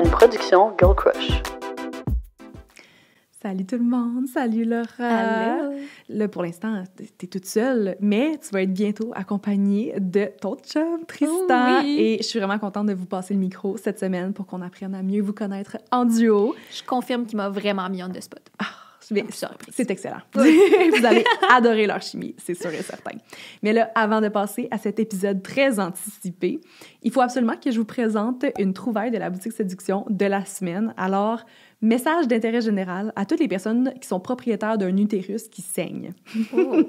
une production Girl Crush. Salut tout le monde, salut Laura. Allô. Là, pour l'instant, t'es toute seule, mais tu vas être bientôt accompagnée de ton chum, Tristan. Oh oui. Et je suis vraiment contente de vous passer le micro cette semaine pour qu'on apprenne à mieux vous connaître en duo. Je confirme qu'il m'a vraiment mis on the spot. C'est excellent. Vous allez adorer leur chimie, c'est sûr et certain. Mais là, avant de passer à cet épisode très anticipé, il faut absolument que je vous présente une trouvaille de la boutique séduction de la semaine. Alors, message d'intérêt général à toutes les personnes qui sont propriétaires d'un utérus qui saigne. Oh.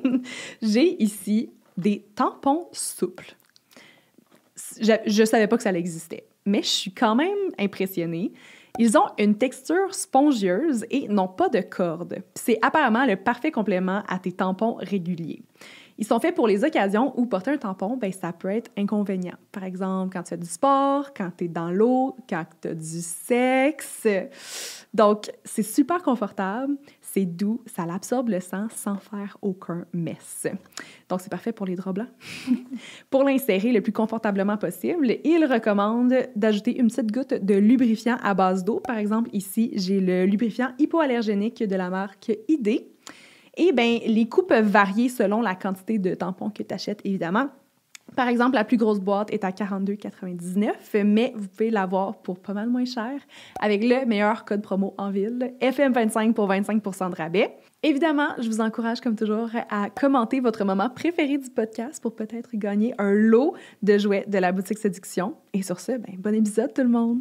J'ai ici des tampons souples. Je savais pas que ça existait, mais je suis quand même impressionnée. Ils ont une texture spongieuse et n'ont pas de corde. C'est apparemment le parfait complément à tes tampons réguliers. Ils sont faits pour les occasions où porter un tampon, ben, ça peut être inconvénient. Par exemple, quand tu fais du sport, quand tu es dans l'eau, quand tu as du sexe. Donc, c'est super confortable, c'est doux, ça l'absorbe le sang sans faire aucun mess. Donc, c'est parfait pour les draps blancs. Pour l'insérer le plus confortablement possible, il recommande d'ajouter une petite goutte de lubrifiant à base d'eau. Par exemple, ici, j'ai le lubrifiant hypoallergénique de la marque ID. Et bien, les coûts peuvent varier selon la quantité de tampons que tu achètes, évidemment. Par exemple, la plus grosse boîte est à 42,99 $, mais vous pouvez l'avoir pour pas mal moins cher avec le meilleur code promo en ville, FM25 pour 25 % de rabais. Évidemment, je vous encourage, comme toujours, à commenter votre moment préféré du podcast pour peut-être gagner un lot de jouets de la boutique séduction. Et sur ce, ben, bon épisode tout le monde!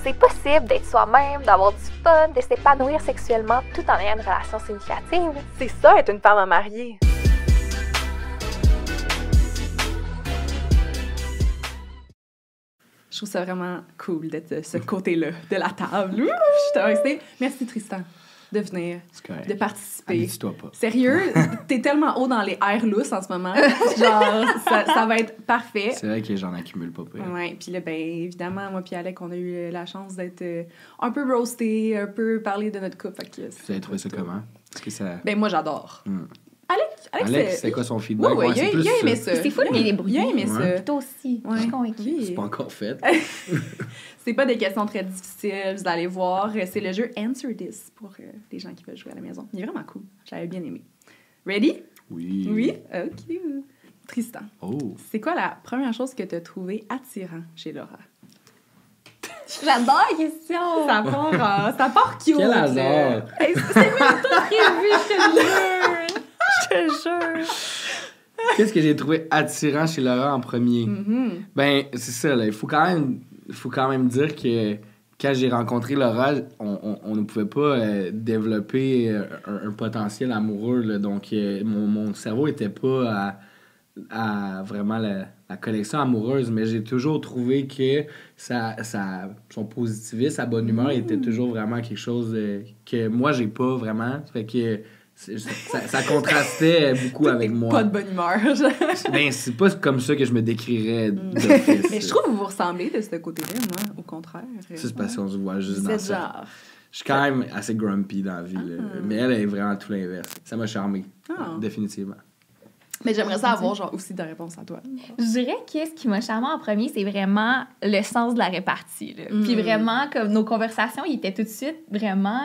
C'est possible d'être soi-même, d'avoir du fun, de s'épanouir sexuellement tout en ayant une relation significative. C'est ça, être une femme à marier. Je trouve ça vraiment cool d'être de ce côté-là de la table. Ouh, je suis excitée. Merci Tristan de venir, de participer. Amuse-toi pas. Sérieux, t'es tellement haut dans les airs lousses en ce moment. Genre, ça va être parfait. C'est vrai que j'en accumule pas pire. Ouais, puis là, ben évidemment, moi puis Alec, on a eu la chance d'être un peu roasté, un peu parlé de notre couple. Vous avez trouvé ça comment? Est-ce que ça... Ben moi, j'adore. Hmm. Alex, c'est quoi son feedback? Ouais, c'est il a aimé ça. C'est fou de les débrouiller. Il a aimé ça. Toi aussi, je suis convaincue. C'est pas encore fait. C'est pas des questions très difficiles, vous allez voir. C'est le jeu Answer This pour les gens qui veulent jouer à la maison. Il est vraiment cool. Je l'avais bien aimé. Ready? Oui. Oui? OK. Tristan, Oh. c'est quoi la première chose que tu as trouvé attirant chez Laura? J'adore la question! Ça part cute! Quel hasard! Hey, c'est même pas prévu, je te jure! Je te jure! Qu'est-ce que j'ai trouvé attirant chez Laura en premier? Mm-hmm. Ben, c'est ça, là. Il faut quand même dire que quand j'ai rencontré Laura, on ne pouvait pas développer un potentiel amoureux, là. Donc, mon cerveau n'était pas à vraiment la connexion amoureuse, mais j'ai toujours trouvé que son positivisme, sa bonne humeur était toujours vraiment quelque chose que moi, j'ai pas vraiment. Fait que ça contrastait beaucoup avec moi. Pas de bonne humeur. Ben, c'est pas comme ça que je me décrirais d'office. Mais je trouve que vous vous ressemblez de ce côté-là, moi, au contraire. Ça, c'est parce qu'on se voit juste Vous dans êtes ça. genre... Je suis quand même assez grumpy dans la vie, là. Mais elle est vraiment tout l'inverse. Ça m'a charmé, définitivement. Mais j'aimerais ça avoir genre aussi de réponse à toi. Je dirais que ce qui m'a charmé en premier, c'est vraiment le sens de la répartie. Là. Puis vraiment, comme nos conversations, ils étaient tout de suite vraiment...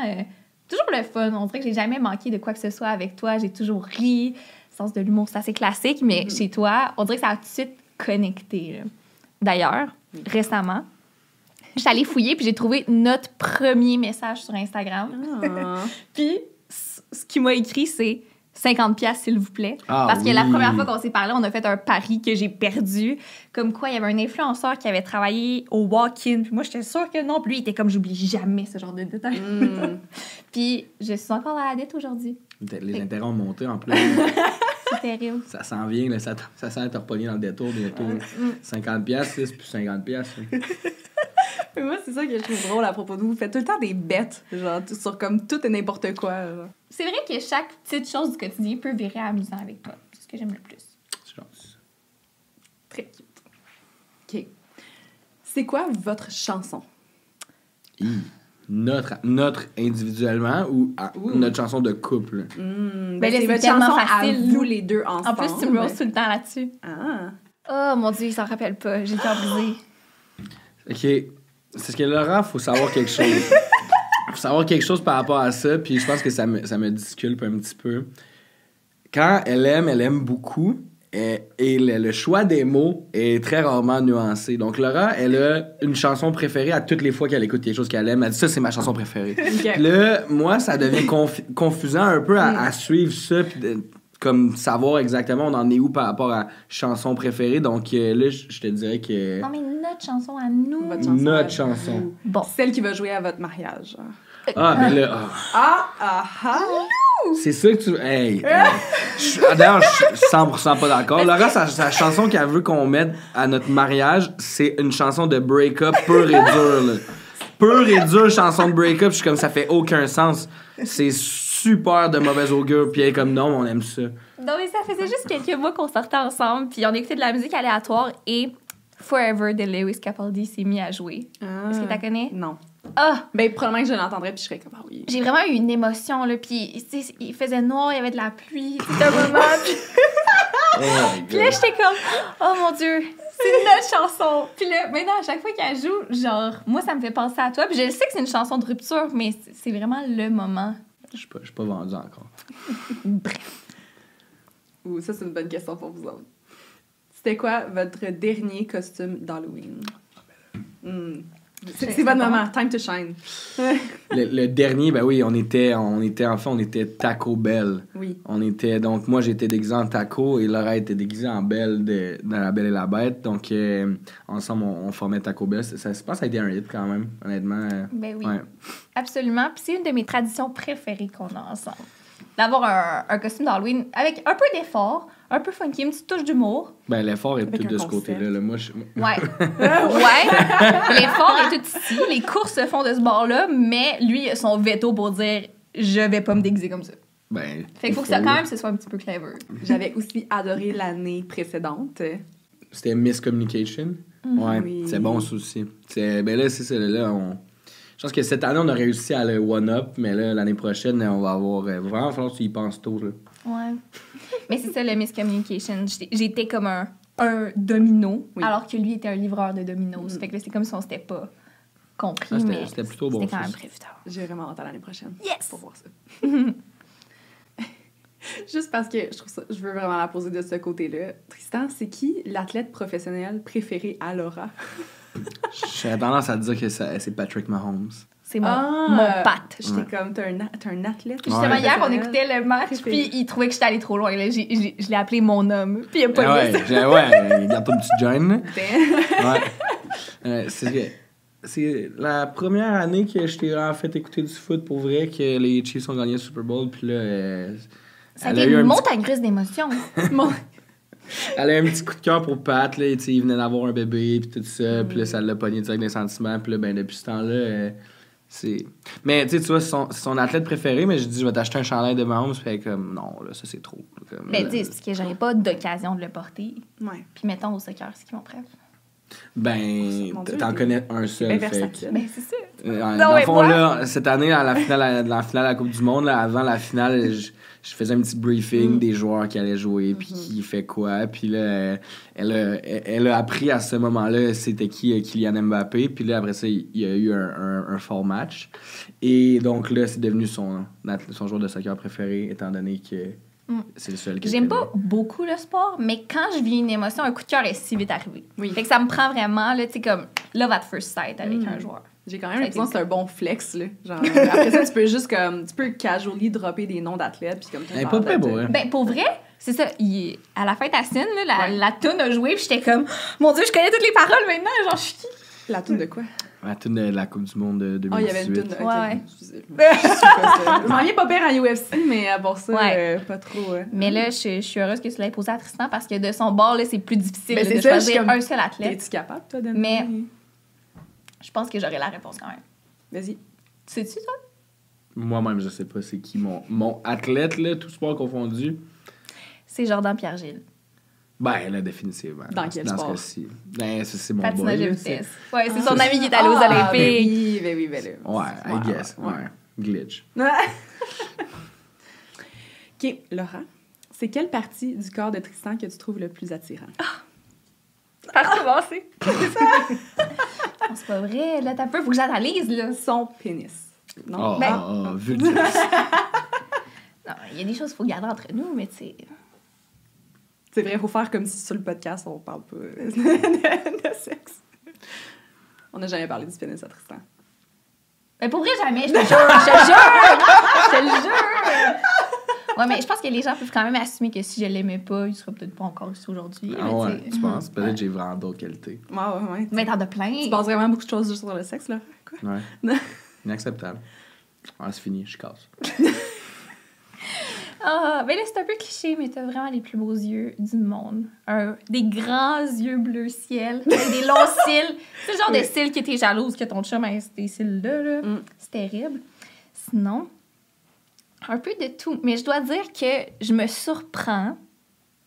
toujours le fun. On dirait que j'ai jamais manqué de quoi que ce soit avec toi. J'ai toujours ri. Le sens de l'humour, c'est assez classique, mais chez toi, on dirait que ça a tout de suite connecté. Là. D'ailleurs, récemment, je suis allée fouiller puis j'ai trouvé notre premier message sur Instagram. Puis, ce qu'il m'a écrit, c'est 50$ s'il vous plaît. Parce que la première fois qu'on s'est parlé, on a fait un pari que j'ai perdu. Comme quoi, il y avait un influenceur qui avait travaillé au walk-in. Puis moi, j'étais sûre que non. Puis lui, il était comme, j'oublie jamais ce genre de détails. Puis je suis encore à la dette aujourd'hui. Les intérêts ont monté en plus. C'est terrible. Ça s'en vient, là, ça sent être repogné dans le détour bientôt. 50$, c'est plus 50$. Mais moi, c'est ça que je trouve drôle à propos de vous. Vous faites tout le temps des bêtes, genre, sur comme tout et n'importe quoi. Genre. C'est vrai que chaque petite chose du quotidien peut virer amusant avec toi. C'est ce que j'aime le plus. C'est gentil. Très cute. OK. C'est quoi votre chanson? Notre individuellement ou notre chanson de couple? Ben c'est votre tellement chanson facile. À vous les deux ensemble. En plus, tu me roses tout le temps là-dessus. Ah. Oh mon Dieu, il s'en rappelle pas. J'ai le cœur brisé. OK. C'est que Laura, faut savoir quelque chose. Faut savoir quelque chose par rapport à ça, puis je pense que ça me disculpe un petit peu. Quand elle aime beaucoup, et le choix des mots est très rarement nuancé. Donc Laura, elle a une chanson préférée à toutes les fois qu'elle écoute quelque chose qu'elle aime. Elle dit ça, c'est ma chanson préférée. Okay. Puis là, moi, ça devient confusant un peu à suivre ça, puis comme savoir exactement on en est où par rapport à chanson préférée. Donc là, je te dirais que... Non, mais notre chanson à nous. Votre chanson Notre à chanson. vous. Bon. Celle qui va jouer à votre mariage. Genre. Ah, mais là... C'est ça que tu... Hey! D'ailleurs, je suis 100% pas d'accord. Laura, sa chanson qu'elle veut qu'on mette à notre mariage, c'est une chanson de break-up pure et dure, là. Pure et dure chanson de break-up. Je suis comme, ça fait aucun sens. C'est super de mauvaise augure. Puis elle est comme, non, on aime ça. Non, mais ça faisait juste quelques mois qu'on sortait ensemble, puis on écoutait de la musique aléatoire et Forever de Lewis Capaldi s'est mis à jouer. Est-ce que tu la connais? Non. Ah! Ben, probablement que je l'entendrais, puis je serais comme, ah oui. J'ai vraiment eu une émotion, là, puis tu sais, il faisait noir, il y avait de la pluie, c'était un moment, puis Oh my puis là, God. j'étais comme, oh mon Dieu, c'est notre chanson. Puis là, maintenant, à chaque fois qu'elle joue, genre, moi, ça me fait penser à toi. Puis je sais que c'est une chanson de rupture, mais c'est vraiment le moment. Je suis pas vendu encore. Ouh, ça, c'est une bonne question pour vous autres. C'était quoi votre dernier costume d'Halloween? C'est votre moment. Time to shine. Le dernier, ben oui, on était Taco Bell. Oui. Donc, moi, j'étais déguisé en Taco et Laura était déguisée en Belle dans La Belle et la Bête. Donc, ensemble, on formait Taco Bell. Je pense que ça a été un hit quand même, honnêtement. Ben oui, Ouais. absolument. Puis c'est une de mes traditions préférées qu'on a ensemble. D'avoir un costume d'Halloween avec un peu d'effort, un peu funky, une petite touche d'humour. Ben, l'effort est Avec tout un de ce concept. côté-là. Là. Moi, Ouais. Ouais. L'effort est tout ici. Les courses se font de ce bord-là, mais lui, il a son veto pour dire je vais pas me déguiser comme ça. ben, Fait qu'il faut que ça, quand même, ce soit un petit peu clever. J'avais aussi adoré l'année précédente. C'était Miscommunication. Ouais, Oui. c'est bon, ça aussi. Ben là, c'est ça. Là, je pense que cette année, on a réussi à le one-up, mais là, l'année prochaine, on va avoir... vraiment, il va falloir que tu y penses tôt, là. Ouais. Mais c'est ça, le miscommunication. J'étais comme un domino, Oui. alors que lui était un livreur de dominos. Fait que là, c'est comme si on s'était pas compris, Ah, mais c'était plutôt bon. c'était quand ça. même prévu tard. J'ai vraiment hâte à l'année prochaine. Yes! Pour voir ça. Juste parce que je veux vraiment la poser de ce côté-là. Tristan, c'est qui l'athlète professionnel préféré à Laura? J'ai tendance à te dire que c'est Patrick Mahomes. C'est mon patte. J'étais comme, t'as un athlète. Justement, Ouais. hier, on écoutait le match, Préféré. puis il trouvait que j'étais allée trop loin. Là, je l'ai appelé mon homme, puis il a pas aimé ça. Ouais, garde ton petit joint, là. Ben, Ouais. C'est la première année que je t'ai vraiment fait écouter du foot pour vrai, que les Chiefs ont gagné le Super Bowl, puis là... Ça a elle été a eu une un montagne russe d'émotions. Elle a eu un petit coup de cœur pour Pat, là, tu sais, il venait d'avoir un bébé, puis tout ça, puis là, ça l'a pogné direct des sentiments, puis là, ben, depuis ce temps-là, c'est... Mais, tu sais, tu vois, c'est son athlète préféré, mais je dis, je vais t'acheter un chandail de Mahomes, puis elle est comme, non, là, ça, c'est trop. Comme, Mais là, tu sais, c'est parce que j'aurais pas d'occasion de le porter. ouais. Puis mettons au soccer, c'est qui mon préf? Ben, Mon Dieu, t'en t'es- connais un seul, bien fait versatile. Ben, c'est ça. Dans Non, le mais fond, moi- là, cette année, à la finale de la Coupe du Monde, là, avant la finale, je faisais un petit briefing des joueurs qui allaient jouer, puis qui fait quoi. Puis là, elle a appris à ce moment-là c'était qui Kylian Mbappé. Puis là, après ça, il y a eu un fort match. Et donc là, c'est devenu son joueur de soccer préféré, étant donné que c'est le seul qui J'aime pas beaucoup le sport, mais quand je vis une émotion, un coup de cœur est si vite arrivé. Oui. Fait que ça me prend vraiment, là, tu sais, comme love at first sight avec un joueur. J'ai quand même Ça a l'impression été que c'est un bon flex, là. Genre, après ça, tu peux juste comme... Tu peux casually dropper des noms d'athlètes, puis comme... Elle est pas prêt pour elle. Ben, pour vrai, c'est ça. À la fête à Cine, là, Ouais. la toune a joué, puis j'étais comme, mon Dieu, je connais toutes les paroles maintenant, genre, je suis qui? La toune de quoi? La tune de la Coupe du Monde de 2018. Ah, il y avait une toune de... Ouais. Excusez. Je m'en viens pas pire à UFC, mais pour ça, Ouais. pas trop... Mais là, je suis heureuse que tu l'aies posé à Tristan parce que de son bord, là, c'est plus difficile Ben, là, c'est de ça, je choisir suis comme- un seul athlète. Es-tu capable, toi, de... Mais- Je pense que j'aurai la réponse quand même. Vas-y. Sais-tu, toi? Moi-même, je sais pas c'est qui mon athlète, là, tout sport confondu. C'est Jordan Pierre-Gilles. Ben, là, définitivement. Dans quel sport? ce cas-ci. Ben, c'est mon Patinage boy. de là, c'est- vitesse. Ouais, c'est son ami qui est allé aux Olympiques. Ben oui, ben là. Ouais, I guess. Ouais. Glitch. OK, Laura, c'est quelle partie du corps de Tristan que tu trouves le plus attirant? Par commencer. On c'est pas vrai. Là, t'as peur, faut que j'analyse, là. Son pénis. Non? vulgaire. Non, il y a des choses qu'il faut garder entre nous, mais tu sais... C'est vrai, il faut faire comme si sur le podcast, on parle pas de sexe. On n'a jamais parlé du pénis à Tristan. Mais pour vrai, jamais, je te le jure! Ouais, mais je pense que les gens peuvent quand même assumer que si je l'aimais pas, il serait peut-être pas encore ici aujourd'hui. Ah ouais, tu penses? Peut-être que j'ai vraiment d'autres qualités. Ouais. Mais t'en as plein. Tu penses vraiment beaucoup de choses juste sur le sexe, là? Quoi? Ouais. Inacceptable. Ah, c'est fini, je casse. Ah, ben là, c'est un peu cliché, mais t'as vraiment les plus beaux yeux du monde. Des grands yeux bleu ciel, avec des longs cils. C'est le genre de cils que t'es jalouse que ton chum ait ces cils-là. C'est terrible. Sinon, un peu de tout. Mais je dois dire que je me surprends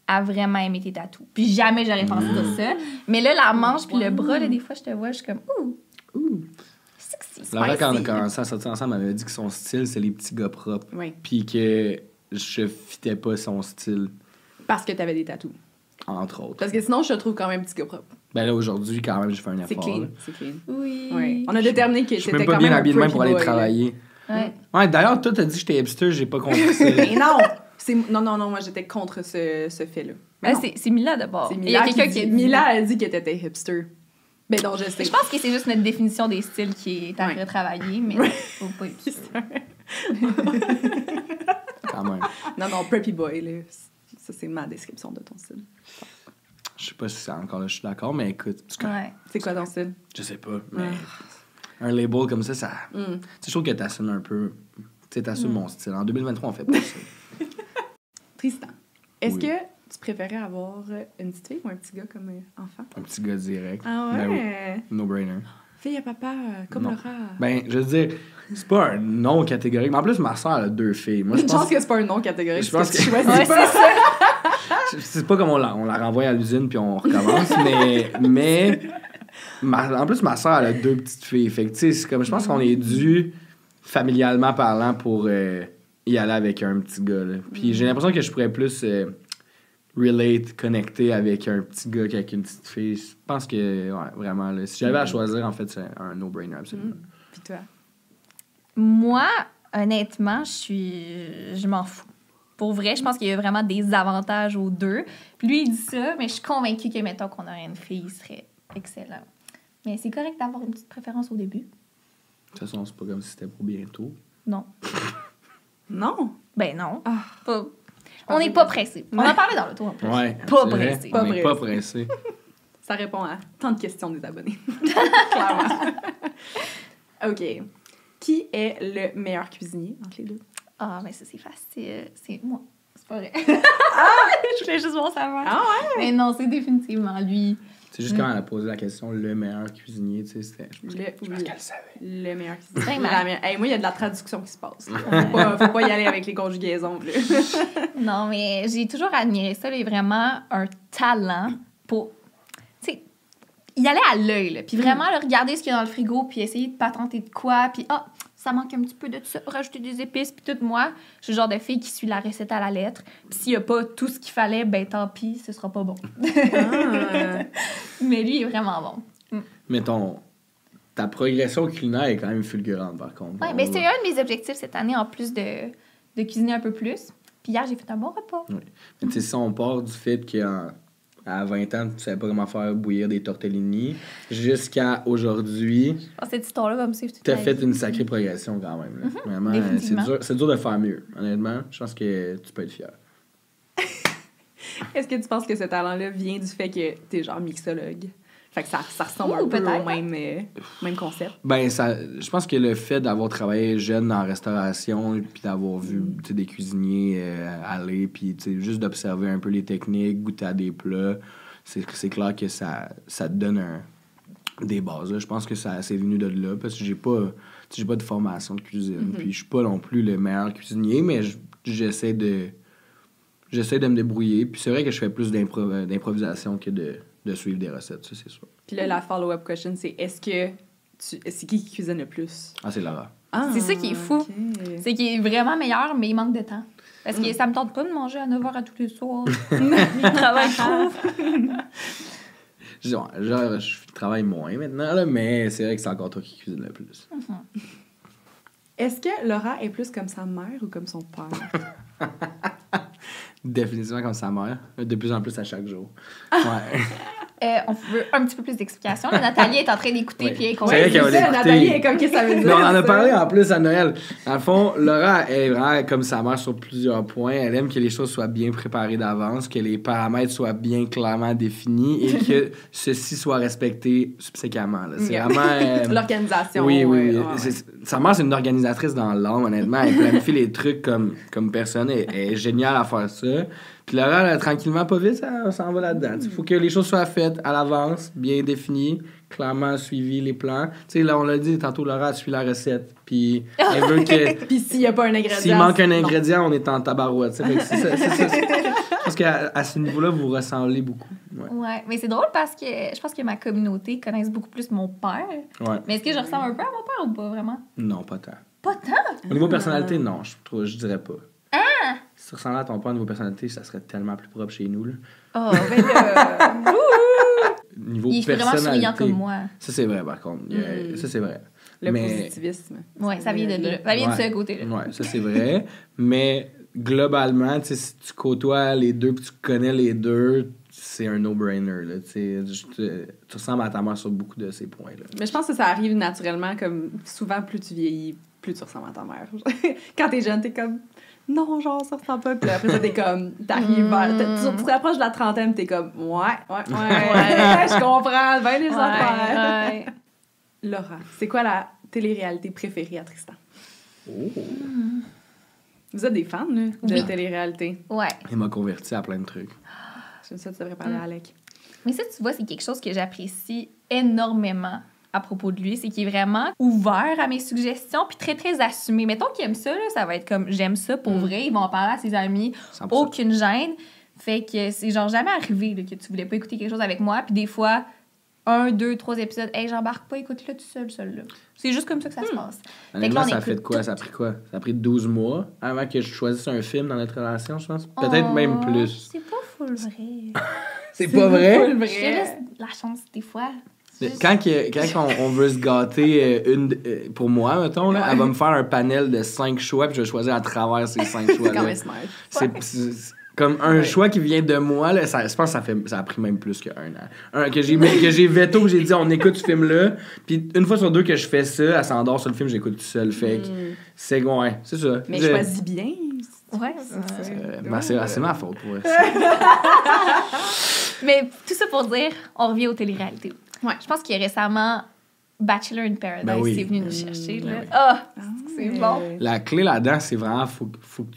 à vraiment aimer tes tatous. Puis jamais j'aurais pensé dire ça. Mais là, la manche puis le bras, là, des fois, je te vois, je suis comme ouh. Sexy, Laura, quand on a spicy. commencé à sortir ensemble, elle m'avait dit que son style, c'est les petits gars propres. Oui. Puis que je fitais pas son style, Parce que t'avais des tatous. entre autres. Parce que sinon, je te trouve quand même petit gars propre. Ben là, aujourd'hui, quand même, j'ai fait un effort. C'est clean. là. C'est clean. Oui. Ouais. On a déterminé que Je suis t'étais même pas quand bien même un habillé de même preppy pour aller boy, là. travailler. Ouais. Ouais, d'ailleurs, toi, t'as dit que j'étais hipster, j'ai pas compris ça. Mais non! Non, moi, j'étais contre ce fait-là. Mais non. C'est Mila d'abord. C'est Il y a Mila quelqu'un qui qui dit... Mila a dit que t'étais hipster. Ben non, je sais. Je pense que c'est juste notre définition des styles qui est à retravailler, mais faut pas être sûr. Quand même. Non, preppy boy, là. Ça, c'est ma description de ton style. Je sais pas si c'est encore là, je suis d'accord, mais écoute, Ouais. C'est quoi ton style? je sais pas, mais un label comme ça, tu sais, je trouve que t'assumes un peu. Tu sais, t'assumes mon style. En 2023, on fait pas ça. Tristan, est-ce Oui. que tu préférais avoir une petite fille ou un petit gars comme enfant? Un petit gars direct. Ah Ben oui, ouais? no-brainer. Fille à papa, comme Non. Laura. Ben, je veux dire, c'est pas un nom catégorique. Mais en plus, ma soeur a 2 filles. Moi, je Une pense chance que c'est pas un nom catégorique. Je pense que tu que- choisis Ouais, pas. c'est ça. c'est pas comme on la renvoie à l'usine puis on recommence, mais en plus, ma soeur, elle a 2 petites filles. Fait que, tu sais, c'est comme, je pense qu'on est dû, familialement parlant, pour y aller avec un petit gars. Là. Puis j'ai l'impression que je pourrais plus connecter avec un petit gars qu'avec une petite fille. Je pense que, ouais, vraiment, là, si j'avais à choisir, en fait, c'est un no-brainer, absolument. Puis toi? Moi, honnêtement, je m'en fous. Pour vrai, je pense qu'il y a vraiment des avantages aux deux. Puis lui, il dit ça, mais je suis convaincue que, mettons, qu'on aurait une fille, il serait excellent. Mais c'est correct d'avoir une petite préférence au début. De toute façon, c'est pas comme si c'était pour bientôt. Non. Non. Ben non. Ah. Pas- On n'est pas pressé. On en parlait dans le tour en plus. Ouais. Pas c'est vrai. pressé. On n'est pas pressé. Ça répond à tant de questions des abonnés. Clairement. OK. Qui est le meilleur cuisinier entre les deux? Ah, mais ça, c'est facile. C'est moi. C'est pas vrai. Je voulais juste voir savoir. Ah ouais? Mais non, c'est définitivement lui. C'est juste quand elle a posé la question, le meilleur cuisinier, tu sais, c'était... Je pense qu'elle savait. Le meilleur cuisinier. Vraiment. Hey, moi, il y a de la traduction qui se passe. Faut pas y aller avec les conjugaisons. Là. Non, mais j'ai toujours admiré ça. Il a vraiment un talent pour... Tu sais, y aller à l'œil, là. Puis vraiment, là, regarder ce qu'il y a dans le frigo, puis essayer de patenter de quoi. Puis, ça manque un petit peu de ça. Rajouter des épices, puis tout. Moi, je suis le genre de fille qui suit la recette à la lettre. Puis s'il n'y a pas tout ce qu'il fallait, ben tant pis, ce sera pas bon. Ah. Mais lui, il est vraiment bon. Mais ta progression culinaire est quand même fulgurante, par contre. Ouais, ben c'est un de mes objectifs cette année, en plus de cuisiner un peu plus. Puis hier, j'ai fait un bon repas. Oui. Mais tu sais, si on part du fait qu'à 20 ans, tu savais pas comment faire bouillir des tortellini, jusqu'à aujourd'hui, Je pense que cette histoire-là va me suivre toute t'as la fait vie. une sacrée progression quand même. Là. Vraiment, définitivement. c'est dur de faire mieux, honnêtement. Je pense que tu peux être fier. Est-ce que tu penses que ce talent-là vient du fait que t'es genre mixologue? Fait que ça ressemble un peu peut-être. au même concept. Ben, je pense que le fait d'avoir travaillé jeune en restauration, puis d'avoir vu tu sais, des cuisiniers aller, puis tu sais, juste d'observer un peu les techniques, goûter à des plats, c'est clair que ça te donne des bases. Là. Je pense que c'est venu de là, parce que j'ai pas de formation de cuisine, puis je suis pas non plus le meilleur cuisinier, mais j'essaie de me débrouiller. Puis c'est vrai que je fais plus d'improvisation que de suivre des recettes, ça, c'est sûr. Puis là, la follow-up question, c'est c'est qui cuisine le plus? Ah, c'est Laura. Ah, C'est ça qui est fou. ok. C'est qu'il est vraiment meilleur, mais il manque de temps. Parce que ça me tente pas de manger à 9h à tous les soirs. Il travaille trop. Je dis, ouais, genre, je travaille moins maintenant, là, mais c'est vrai que c'est encore toi qui cuisine le plus. Est-ce que Laura est plus comme sa mère ou comme son père? Définitivement comme sa mère, de plus en plus à chaque jour. Ouais. On veut un petit peu plus d'explications. Là, Nathalie est en train d'écouter, Ouais. puis elle est C'est convaincue. vrai qu'elle va l'écouter. Nathalie est comme, qu'est-ce que ça veut dire? Mais on en a ça? parlé en plus à Noël. Dans le fond, Laura est vraiment comme sa mère sur plusieurs points. Elle aime que les choses soient bien préparées d'avance, que les paramètres soient bien clairement définis et que ceci soit respecté subséquemment. Là. C'est vraiment... L'organisation. Oui. ouais. Sa mère, c'est une organisatrice dans l'âme, honnêtement. Elle planifie les trucs comme personne. Elle est géniale à faire ça. Puis Laura, là, tranquillement, pas vite, ça s'en va là-dedans. Il faut que les choses soient faites à l'avance, bien définies, clairement suivi les plans. Tu sais, là, on l'a dit tantôt, Laura suit la recette. Puis elle veut que... Puis s'il n'y a pas un ingrédient... S'il manque un non. ingrédient, on est en tabarouette. Fait que c'est ça. Parce qu'à ce niveau-là, vous ressemblez beaucoup. Ouais, mais c'est drôle parce que je pense que ma communauté connaisse beaucoup plus mon père. Ouais. Mais est-ce que je ressemble un peu à mon père ou pas vraiment? Non, pas tant. Pas tant! Au niveau personnalité, non, je dirais pas. Si tu ressemblais à ton père au niveau personnalité, ça serait tellement plus propre chez nous. Là. Oh, ben là! Niveau Il est vraiment personnalité, souriant comme moi. Ça, c'est vrai, par contre. Ça, c'est vrai. Le Mais- positivisme. Ouais, ça vient de là. Ça vient de Ouais. ce côté-là. Ouais, ça, c'est vrai. Mais globalement, tu sais, si tu côtoies les deux puis tu connais les deux, c'est un no-brainer. Là, tu ressembles à ta mère sur beaucoup de ces points-là. Mais je pense que ça arrive naturellement, comme souvent, plus tu vieillis, plus tu ressembles à ta mère. Quand t'es jeune, t'es comme... Non, genre, ça ressemble pas. Puis après ça, t'es comme... T'arrives tu te rapproches de la trentaine, t'es comme... Ouais, je comprends, ben les affaires. Ouais. Laura, c'est quoi la télé-réalité préférée à Tristan? Oh! Vous êtes des fans, là, de Oui. télé-réalité. Ouais. Il m'a converti à plein de trucs. J'aime ça, tu devrais parler à Alec. Mais ça, tu vois, c'est quelque chose que j'apprécie énormément à propos de lui. C'est qu'il est vraiment ouvert à mes suggestions puis très, très assumé. Mettons qu'il aime ça, là, ça va être comme « j'aime ça pour vrai ». Il va en parler à ses amis. 100%. Aucune gêne. Fait que c'est genre jamais arrivé là, que tu voulais pas écouter quelque chose avec moi. Puis des fois, 1, 2, 3 épisodes, « Hey, j'embarque pas, écoute-le tout seul, celui-là ». C'est juste comme ça que ça se passe. Honnêtement, Fait que là, on ça a fait écoute quoi? tout. Ça a pris quoi? Ça a pris 12 mois avant que je choisisse un film dans notre relation, je pense. Peut-être même plus. C'est pas full vrai. C'est pas vrai? full Je te vrai. laisse la chance des fois. Quand on veut se gâter pour moi, mettons, là, elle va me faire un panel de 5 choix, puis je vais choisir à travers ces 5 C'est quand choix-là. même smart. C'est comme un choix qui vient de moi, là, je pense que ça a pris même plus qu'un an. Que j'ai veto, que j'ai dit on écoute ce film-là, puis une fois sur deux que je fais ça, elle s'endort sur le film, j'écoute tout seul. Fait que c'est ouais, c'est ça. Mais Je- choisis bien. Ouais. c'est ma faute pour elle. Mais tout ça pour dire, on revient aux téléréalités. Ouais. Je pense que récemment, Bachelor in Paradise Ben oui. c'est venu nous chercher. Ben Là. oui. Ah, c'est bon. La clé là-dedans, c'est vraiment faut que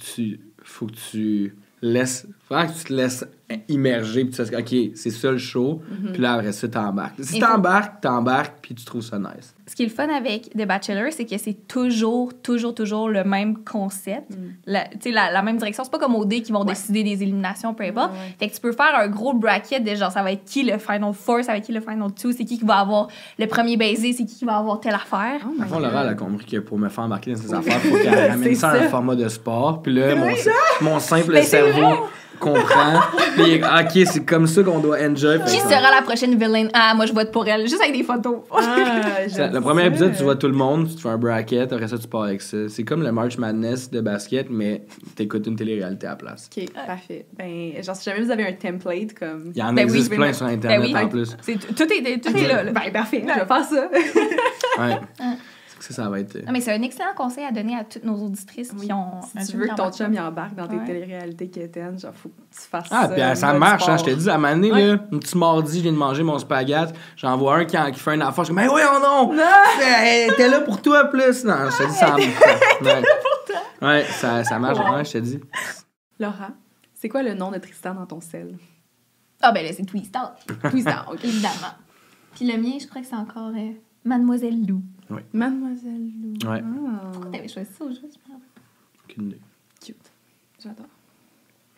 tu laisses vraiment que tu te laisses immerger puis tu sais OK, c'est ça le show, puis là après ça t'embarques. Si Il faut- t'embarques puis tu trouves ça nice. Ce qui est le fun avec The Bachelor, c'est que c'est toujours le même concept. La même direction. C'est pas comme OD qui vont décider des éliminations, peu importe. Ouais. Fait que tu peux faire un gros bracket de genre, ça va être qui le Final Four, ça va être qui le Final Two, c'est qui va avoir le premier baiser, c'est qui va avoir telle affaire. Oh À my fond, God. Laura, elle a compris que pour me faire embarquer dans ces affaires, il faut qu'elle ramène ça à un ça. format de sport. Puis là, mon simple Mais c'est cerveau comprend. Puis, OK, c'est comme ça qu'on doit enjoy. Qui sera la prochaine villaine? Ah, moi, je vote pour elle, juste avec des photos. Ah, j'aime Le premier ça. épisode, tu vois tout le monde, tu te fais un bracket, après ça, tu pars avec ça. C'est comme le March Madness de basket, mais t'écoutes une télé-réalité à la place. OK, parfait. Ben, genre, si jamais vous avez un template comme... Il y en Ben oui, existe je vais plein me- sur Internet Ben oui. en plus. Tout est là. là. Ben, parfait, je vais faire ça. Ouais. Ça va être. Non, mais c'est un excellent conseil à donner à toutes nos auditrices qui ont un Si tu chum veux qui que ton embarque chum il embarque dans tes Ouais. télé-réalités quétaines, genre, faut que tu fasses Ah, ça. puis ça mode marche, hein, sport. je te dis, à un moment donné, Ouais. là, un petit mardi, je viens de manger mon spaghette, j'en vois un qui fait une affaire, je suis comme, mais oui, oh non! Elle était là pour toi, plus! Non, je te dis, ça Ouais, ça marche, Wow. ouais, je te dis. Laura, c'est quoi le nom de Tristan dans ton sel? Ah, ben là, c'est Twistar, Tristan, OK. évidemment. Puis le mien, je crois que c'est encore Mademoiselle Lou. Mademoiselle Lou. Ouais. Ah, Pourquoi t'avais choisi ça au jeu? Je me rappelle. Aucune idée. cute. J'adore.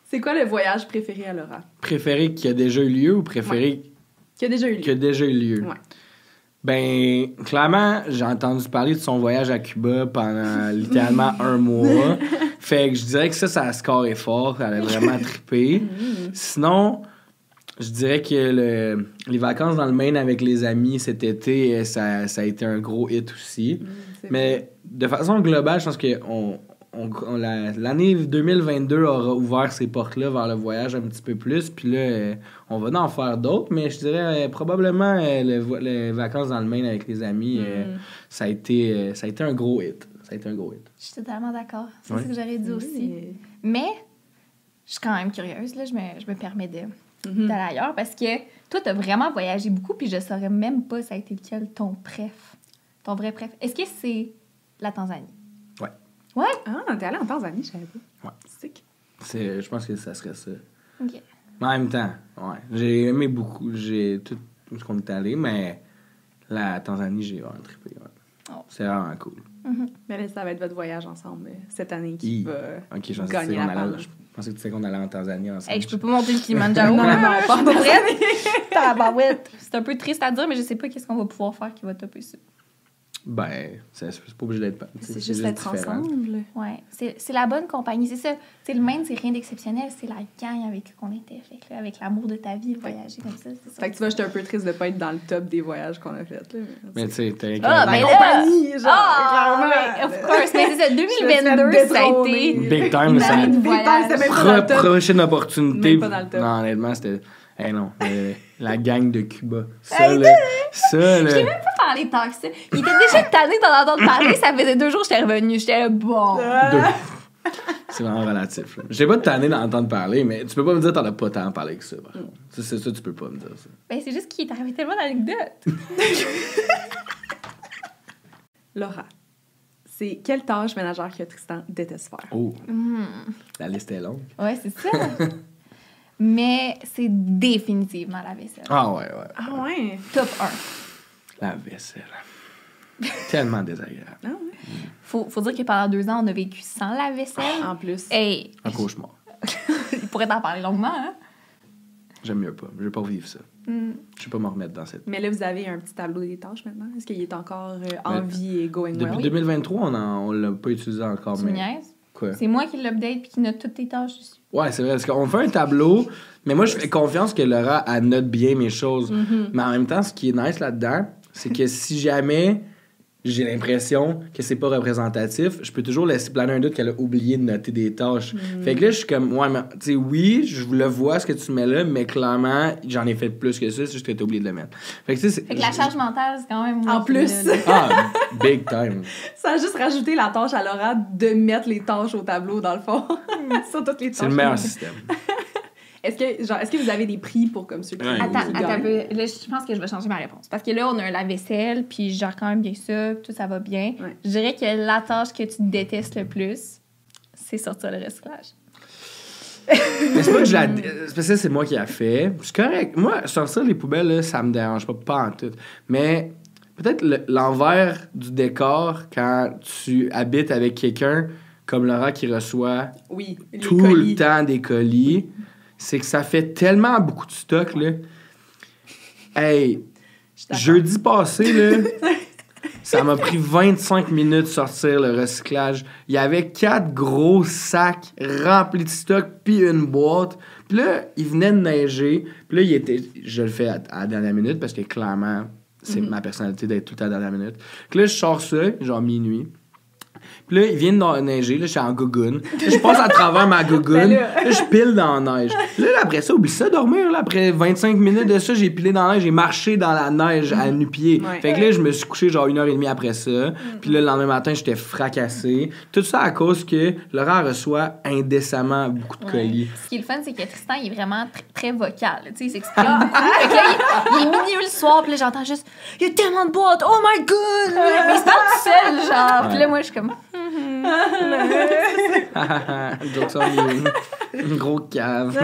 C'est quoi le voyage préféré à Laura? Préféré qui a déjà eu lieu ou préféré Qui a déjà eu lieu? qui a déjà eu lieu? Ouais. Ben, clairement, j'ai entendu parler de son voyage à Cuba pendant littéralement un mois. Fait que je dirais que ça score est fort. Elle a vraiment trippé. Sinon, Je dirais que les vacances dans le Maine avec les amis cet été, ça a été un gros hit aussi. Mais de façon globale, je pense que l'année 2022 aura ouvert ces portes-là vers le voyage un petit peu plus. Puis là, on va en faire d'autres, mais je dirais probablement les vacances dans le Maine avec les amis, ça a été un gros hit. Ça a été un gros hit. Je suis totalement d'accord. C'est Ouais. ce que j'aurais dit aussi. Mais je suis quand même curieuse, là. Je me permets d'aller ailleurs parce que toi, t'as vraiment voyagé beaucoup, puis je saurais même pas ça a été lequel ton vrai préf. Est-ce que c'est la Tanzanie? Ouais. Ouais? Ah, t'es allé en Tanzanie, je savais pas. Ouais. Sick. Je pense que ça serait ça. OK. Mais en même temps, ouais. J'ai aimé beaucoup. J'ai tout ce qu'on est allé, mais la Tanzanie, j'ai vraiment trippé. Ouais. Oh. C'est vraiment cool. Mais là, ça va être votre voyage ensemble cette année qui va Ok, je pensais gagner la palme. je pensais que tu sais qu'on allait en Tanzanie ensemble. Hey, je peux pas monter le Kilimanjaro. Non, non, je pas suis pas prête. Tabarouette. C'est un peu triste à dire, mais je sais pas qu'est-ce qu'on va pouvoir faire qui va topper ça. Ben, c'est pas obligé d'être... C'est juste d'être différent. ensemble. Ouais, c'est la bonne compagnie, c'est ça. Tu sais, le Maine, c'est rien d'exceptionnel, c'est la gang avec qui on était. Fait que là, avec l'amour de ta vie, voyager comme ça, c'est ça. Fait que tu vois, j'étais un peu triste de pas être dans le top des voyages qu'on a fait. Là. Mais tu sais, t'as Ah, la mais là- compagnie, genre, Ah, clairement. ouais, of course. Mais c'est ça, Je 2022, me suis ça a détrônée. été Big time, une ça... année de Big time, voyage. c'était même pas dans le top. Prochaine opportunité. Même pas dans le top. Non, honnêtement, c'était... Eh non, la gang de Cuba. Ça, là... Ça, là... Pas parler tant que ça. Il était déjà tanné d'en entendre parler, ça faisait 2 jours que j'étais revenue. J'étais là, bon. C'est vraiment relatif. Là. J'ai pas de tanné d'entendre parler, mais tu peux pas me dire que t'en as pas tant parlé que ça. Par contre. C'est ça, tu peux pas me dire ça. Ben, c'est juste qu'il est arrivé tellement d'anecdotes. Laura, c'est quelle tâche ménagère que Tristan déteste faire? Oh, la liste est longue. Ouais, c'est ça. Mais c'est définitivement la vaisselle. Ah ouais. Ah ouais? Top 1. La vaisselle. Tellement désagréable. Ah ouais? Faut dire que pendant 2 ans, on a vécu sans la vaisselle. En plus. Hey, Un cauchemar. il pourrait t'en parler longuement, hein? J'aime mieux pas. Je vais pas vivre ça. Je vais pas me remettre dans cette... Mais là, vous avez un petit tableau des tâches maintenant? Est-ce qu'il est encore en vie et going Depuis well? 2023, on l'a pas utilisé encore. Tu me niaises? Quoi? C'est moi qui l'update puis qui note toutes tes tâches dessus. Ouais, c'est vrai. Parce qu'on fait un tableau, mais moi, je fais confiance que Laura, elle note bien mes choses. Mais en même temps, ce qui est nice là-dedans, c'est que si jamais j'ai l'impression que c'est pas représentatif, je peux toujours laisser planer un doute qu'elle a oublié de noter des tâches. Fait que là, je suis comme, ouais, mais, tu sais, oui, je le vois ce que tu mets là, mais clairement, j'en ai fait plus que ça, c'est juste que t'as oublié de le mettre. Fait que, tu sais, Fait que la charge mentale, c'est quand même moi En qui plus. l'ai, là. Ah, big time. Ça a juste rajouté la tâche à Laura de mettre les tâches au tableau, dans le fond. Sur toutes les tâches. C'est le meilleur système. Est-ce que vous avez des prix pour comme ceux qui Ouais. Attends qui un gagnent? peu. Là, je pense que je vais changer ma réponse. Parce que là, on a un lave-vaisselle, puis je gère quand même bien ça, tout ça va bien. Ouais. Je dirais que la tâche que tu détestes le plus, c'est sortir le recyclage. Mais c'est pas que je la... C'est parce que c'est moi qui l'a fait. C'est correct. Moi, sortir les poubelles, là, ça me dérange pas en tout. Mais peut-être l'envers du décor quand tu habites avec quelqu'un comme Laura qui reçoit Oui, les tout colis. le temps des colis, c'est que ça fait tellement beaucoup de stock, là. Hey, Je suis d'accord. jeudi passé, là, ça m'a pris 25 minutes de sortir le recyclage. Il y avait 4 gros sacs remplis de stock, puis une boîte. Puis là, il venait de neiger. Puis là, je le fais à la dernière minute, parce que clairement, c'est ma personnalité d'être tout à la dernière minute. Puis là, je sors ça, genre minuit. Puis là, il vient de neiger, là, je suis en gougoune. Là, je passe à travers ma gougoune. Là, je pile dans la neige. Là, après ça, oublie ça, dormir. Là, après 25 minutes de ça, j'ai pilé dans la neige, j'ai marché dans la neige à nu-pied. Ouais. Fait que là, je me suis couché genre 1h30 après ça. Puis là, le lendemain matin, j'étais fracassé. Tout ça à cause que Laurent reçoit indécemment beaucoup de colis. Ce qui est le fun, c'est que Tristan, il est vraiment très vocal. Tu sais, il s'exprime beaucoup. Fait que là, il est milieu le soir, puis là, j'entends juste « Il y a tellement de boîtes! Oh my God! » Mais il se parle tout seul, genre. Puis là, moi, je suis comme... Jokes on you. Une grosse cave.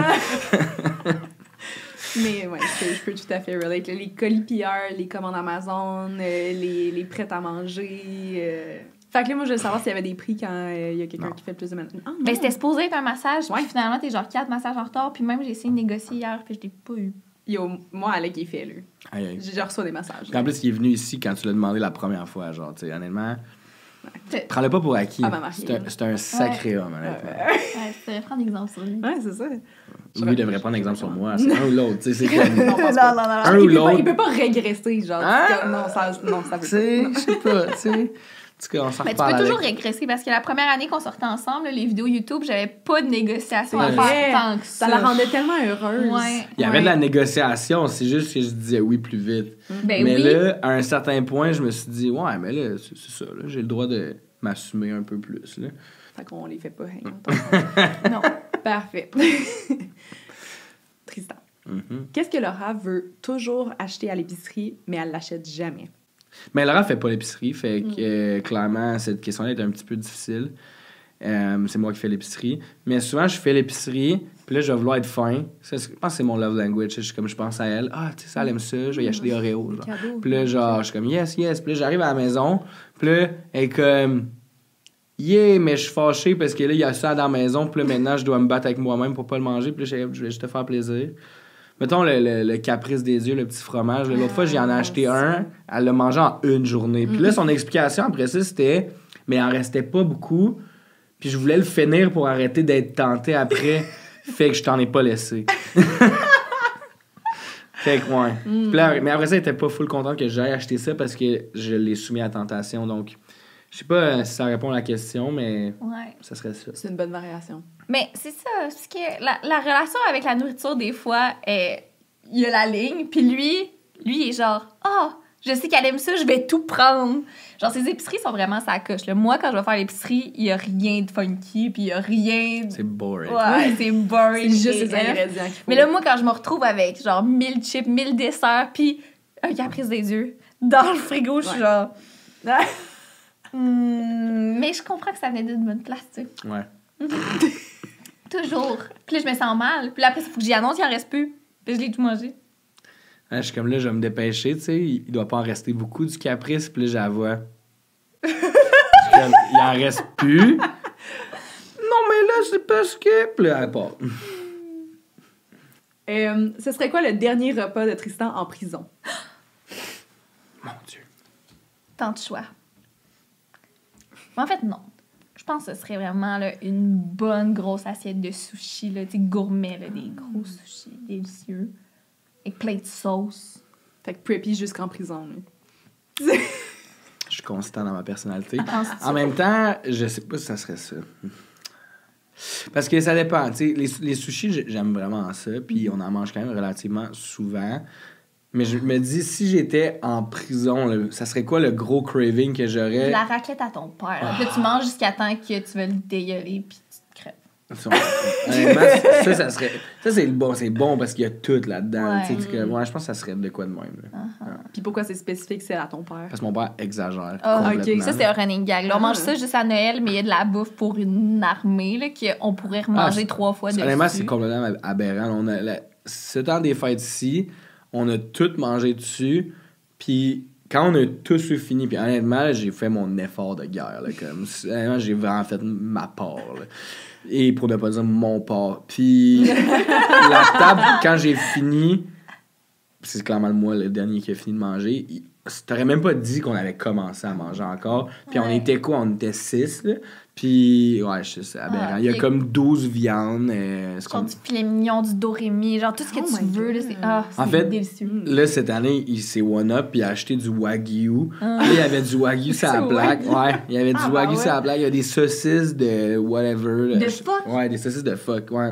Mais ouais, je peux tout à fait relate. Là, les colis pilleurs, les commandes Amazon, les prêts à manger. Fait que là, moi, je veux savoir s'il y avait des prix quand il y a quelqu'un Non. qui fait plus de maintenant. Ah, Ben, c'était supposé être un massage, Ouais. puis finalement, t'es genre 4 massages en retard, puis même, j'ai essayé de négocier hier, puis je l'ai pas eu. Yo, moi, Alec, il est fait, là. Aïe, aïe. Je reçois des massages. En plus, il est venu ici quand tu l'as demandé la première fois. Genre, tu sais, honnêtement, Prends-le pas pour acquis. Ah, ma mariée. C'est un sacré homme, honnêtement. Ouais, tu devrais prendre exemple sur lui. Ouais, c'est ça. Lui, il devrait prendre exemple sur moi. C'est un ou l'autre. Tu sais, c'est comme. Non, pense pas. Un ou Il l'autre. peut pas régresser, genre. Ah! Non, ça Tu peut sais, pas. je sais pas, tu sais. En tout cas, on s'en Mais tu reparle peux toujours avec. régresser parce que la première année qu'on sortait ensemble, là, les vidéos YouTube, j'avais pas de négociation à Ouais. faire tant que ça. Ça la rendait tellement heureuse. Ouais. Il y avait de la négociation, c'est juste que je disais oui plus vite. Ben mais oui. là, à un certain point, je me suis dit, ouais, mais là, c'est ça, là, j'ai le droit de m'assumer un peu plus. Là. Fait qu'on les fait pas hang. Non. Parfait. Tristan. Mhm. Qu'est-ce que Laura veut toujours acheter à l'épicerie, mais elle l'achète jamais? Mais Laura fait pas l'épicerie, fait que clairement, cette question-là est un petit peu difficile. C'est moi qui fais l'épicerie. Mais souvent, je fais l'épicerie, puis là, je vais vouloir être fin. Je pense que c'est mon love language. Je pense à elle. Ah, tu sais, ça, elle aime ça, je vais y acheter des Oreos. Genre. Cadeau. Puis là, genre, je suis comme yes. Puis là, j'arrive à la maison, puis là, elle est comme yeah, mais je suis fâché parce que là, il y a ça dans la maison, puis là, maintenant, je dois me battre avec moi-même pour pas le manger, puis là, je vais juste te faire plaisir. Mettons le caprice des yeux, le petit fromage. L'autre fois, j'en ai acheté un. Elle l'a mangé en une journée. Puis là, son explication après ça, c'était mais il en restait pas beaucoup. Puis je voulais le finir pour arrêter d'être tenté après. Fait que je t'en ai pas laissé. Fait que, ouais. Puis là, mais après ça, elle était pas full contente que j'aille acheter ça parce que je l'ai soumis à tentation. Donc, je sais pas si ça répond à la question, mais Ouais. ça serait ça. C'est une bonne variation. Mais c'est ça, parce que la relation avec la nourriture, des fois, il y a la ligne, puis lui, il est genre, je sais qu'elle aime ça, je vais tout prendre. Genre, ses épiceries sont vraiment sa coche. Là. Moi, quand je vais faire l'épicerie, il y a rien de funky, puis il y a rien de... C'est boring. Ouais, c'est boring. C'est juste et les ingrédients qu'il faut. Mais là, moi, quand je me retrouve avec genre 1000 chips, 1000 desserts, puis un caprice des yeux dans le frigo, je suis genre... mais je comprends que ça venait d'une bonne place, tu sais. Ouais. Toujours. Puis là, je me sens mal. Puis là, après, il faut que j'y annonce qu'il en reste plus. Puis je l'ai tout mangé. Je suis comme là, je vais me dépêcher, tu sais. Il doit pas en rester beaucoup du caprice, puis là, j'avoue. Il en reste plus. Non, mais là, c'est parce que. Puis là, elle part. Ce serait quoi le dernier repas de Tristan en prison? Mon Dieu. Tant de choix. Mais en fait, non. Je pense que ce serait vraiment là, une bonne grosse assiette de sushi, là, tu sais, gourmet, là, des gros sushis délicieux. Avec plein de sauce. Fait que preppy jusqu'en prison, lui. Je suis constant dans ma personnalité. Penses-tu? En même temps, je sais pas si ça serait ça. Parce que ça dépend. Tu sais, les sushis, j'aime vraiment ça. Puis on en mange quand même relativement souvent. Mais je me dis, si j'étais en prison, là, ça serait quoi le gros craving que j'aurais? La raclette à ton père. Là. Puis là, tu manges jusqu'à temps que tu veux le dégueuler, puis tu te crèves. Honnêtement, ça serait. Ça, c'est bon. C'est bon parce qu'il y a tout là-dedans. Ouais. Tu sais, que, ouais, je pense que ça serait de quoi de même. Là. Puis pourquoi c'est spécifique, c'est à ton père? Parce que mon père exagère. Ah, complètement. Ça, c'est un running gag. Là, on mange ça juste à Noël, mais il y a de la bouffe pour une armée là, qu'on pourrait remanger 3 fois dessus. Honnêtement, c'est complètement aberrant. On a ce temps des fêtes-ci, on a tout mangé dessus. Puis quand on a tous eu fini, puis honnêtement, j'ai fait mon effort de guerre. Là, comme, honnêtement, j'ai vraiment fait ma part. Là. Et pour ne pas dire mon part. Puis la table, quand j'ai fini, c'est clairement moi le dernier qui a fini de manger, t'aurais même pas dit qu'on avait commencé à manger encore. Puis on était quoi? On était 6, là. Puis, ouais, c'est aberrant. Il y a puis- comme 12 viandes. Genre du filet mignon, du doremi, genre tout ce que Oh tu my veux. Là, God. c'est En fait, délicieux. Là, cette année, il s'est one-up puis il a acheté du Wagyu. Là, il y avait du Wagyu sur la Du plaque. Ouais, il y avait du Ah, Wagyu bah sur la ouais. plaque. Il y a des saucisses de whatever. De fuck? Ouais, des saucisses de fuck, ouais.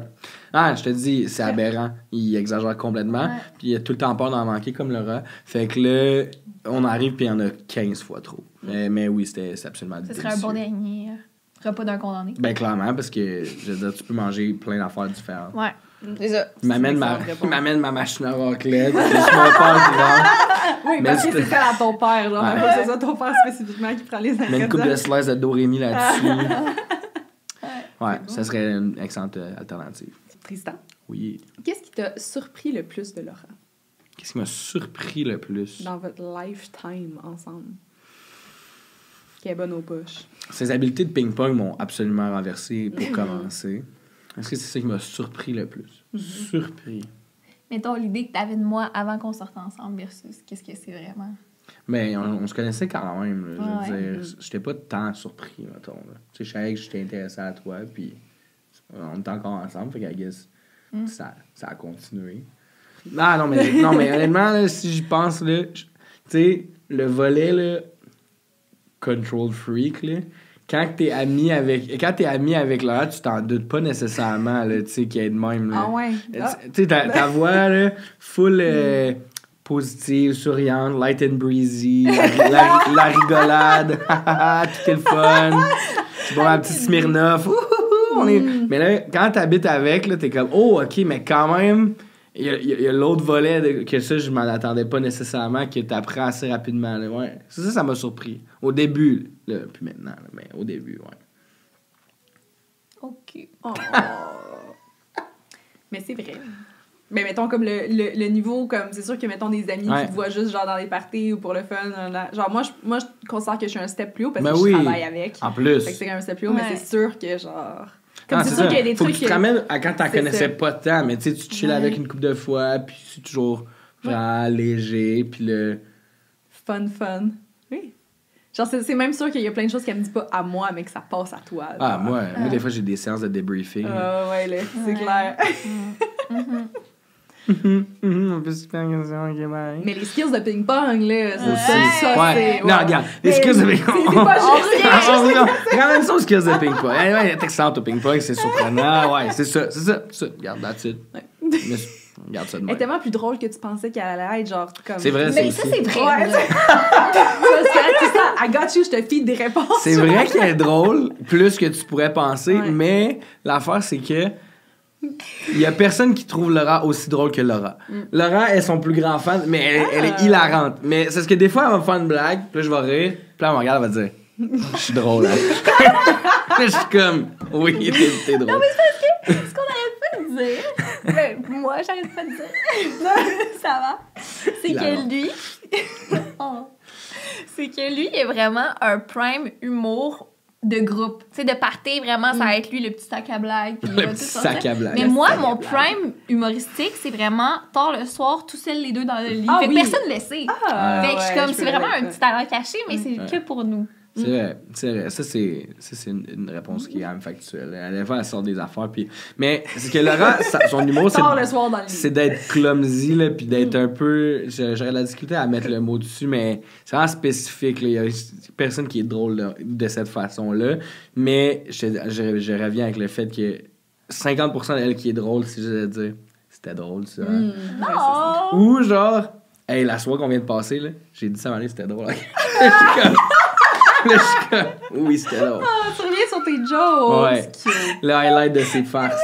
Ah, je te dis, c'est aberrant. Il exagère complètement. Ouais. Puis il a tout le temps peur d'en manquer comme Laura. Fait que là, on arrive puis il y en a 15 fois trop. Mais oui, c'est absolument Ce délicieux. serait un bon dernier repas d'un condamné. Ben clairement, parce que, je veux dire, tu peux manger plein d'affaires différentes. Ouais, c'est ça. Il m'amène une excellente réponse. ma machine à raclette. Je suis mon père qui rentre. Oui, Mais parce que c'est- c'est fait à ton père, genre. Ouais. Pas que ce soit ton père spécifiquement qui prend les Mais une ingrédients. coupe de slice de Doremi là-dessus. Ouais, ça serait une excellente alternative. Tristan, Oui. qu'est-ce qui t'a surpris le plus de Laura Qu'est-ce qui m'a surpris le plus? dans votre lifetime ensemble? Qui est bonne aux poches. Ses habiletés de ping-pong m'ont absolument renversé pour commencer. Est-ce que c'est ça qui m'a surpris le plus? Surpris. Mettons l'idée que t'avais de moi avant qu'on sorte ensemble versus qu'est-ce que c'est vraiment. Mais on se connaissait quand même. Là, je veux Ouais. dire, j'étais pas tant surpris, mettons. Là. Tu sais, je savais que j'étais intéressé à toi, puis on était encore ensemble, fait qu'à guess, ça a continué. Non, mais honnêtement, là, si j'y pense, là, tu sais, le volet, là, control freak, là, quand t'es ami avec Laura, tu t'en doutes pas nécessairement, là, tu sais, qu'il y ait de même, là. Ah ouais. Ah. Tu sais, ta voix, là, full positive, souriante, light and breezy, la rigolade, tout est le fun. Tu bois un petit Smirnoff, Mais là, quand t'habites avec, là, t'es comme, oh, OK, mais quand même, il y a l'autre volet que ça, je m'en attendais pas nécessairement, que t'apprends assez rapidement, là, ouais. Ça m'a surpris. Au début, là, puis maintenant, là, mais au début, ouais. OK. Oh. Mais c'est vrai. Mais mettons, comme le niveau, comme c'est sûr que, mettons, des amis Ouais. qui te voient juste, genre, dans les parties ou pour le fun, là, genre, moi, je considère que je suis un step plus haut parce Ben que oui. je travaille avec. En plus. Fait que c'est quand même un step plus haut, mais Ouais. c'est sûr que, genre... Comme Ah, c'est c'est sûr ça. qu'il y a des Faut trucs... que tu te ramènes à quand t'en C'est connaissais ça. pas tant, mais tu sais, tu te chill Ouais. avec une couple de fois, puis c'est toujours vraiment léger, puis le... Fun. Oui. Genre, c'est même sûr qu'il y a plein de choses qu'elle me dit pas à moi, mais que ça passe à toi. Ah, genre. moi, des fois, j'ai des séances de débriefing. Ah, ouais, là, c'est Ouais. clair. On peut se faire une question, ok, bye. Mais les skills de ping-pong, là, c'est Aussi. ça, Ouais. c'est... Non, regarde, les skills de ping-pong. C'est pas juste... Ramène ça aux skills de ping-pong. Ouais, elle est excellente au ping-pong, c'est surprenant. Ouais, c'est ça. Regarde, that's it. Ouais. Mais, regarde ça de Elle est même. tellement plus drôle que tu pensais qu'elle allait être, genre, comme... C'est vrai, Mais ça ça, aussi. c'est vrai. Ouais, là. c'est ça, I got you, je te file des réponses. C'est vrai qu'elle est drôle, plus que tu pourrais penser, Ouais. mais l'affaire, c'est que il y a personne qui trouve Laura aussi drôle que Laura. Laura est son plus grand fan, mais elle est hilarante. Mais c'est parce que des fois, elle va me faire une blague, puis là, je vais rire, puis là, elle me regarde, elle va dire « Je suis drôle, hein? » Là, je suis comme « Oui, t'es drôle. » Ce qu'on n'arrête pas de dire, ben, moi, j'arrête pas de dire, ça va, c'est Hilarant. que lui, Oh. c'est que lui, il est vraiment un prime humour de groupe. Tu sais, de party, vraiment, ça va être lui, le petit sac à blagues. puis il Le va tout petit sortir. sac à blagues. Mais Le moi, sac à mon blagues. prime humoristique, c'est vraiment tard le soir, tout seuls les deux dans le lit. Ah fait que oui. personne ne le sait. Ah, fait que je suis ouais, comme, je c'est peux vraiment un relate, petit talent caché, mais c'est Ouais. que pour nous. C'est vrai. Ça, c'est une réponse qui est quand même factuelle. Des fois, elle sort des affaires. Puis... Mais c'est que Laura, son humour, c'est... Tard le soir dans le lit. C'est d'être clumsy, là, puis d'être un peu... J'aurais de la difficulté à mettre le mot dessus, mais c'est vraiment spécifique, là. Il y a personne qui est drôle là, de cette façon-là. Mais je reviens avec le fait que 50% d'elle qui est drôle, c'est juste de dire « C'était drôle, ça. Ouais, c'est ça. Oh! Ou genre « Hey, la soirée qu'on vient de passer, là, j'ai dit ça à Marie, c'était drôle. » Je suis comme... Là, je suis comme... Oui, c'était drôle. Ah, tu reviens sur tes jokes. Ouais. C'est cute. Le highlight de ses farces.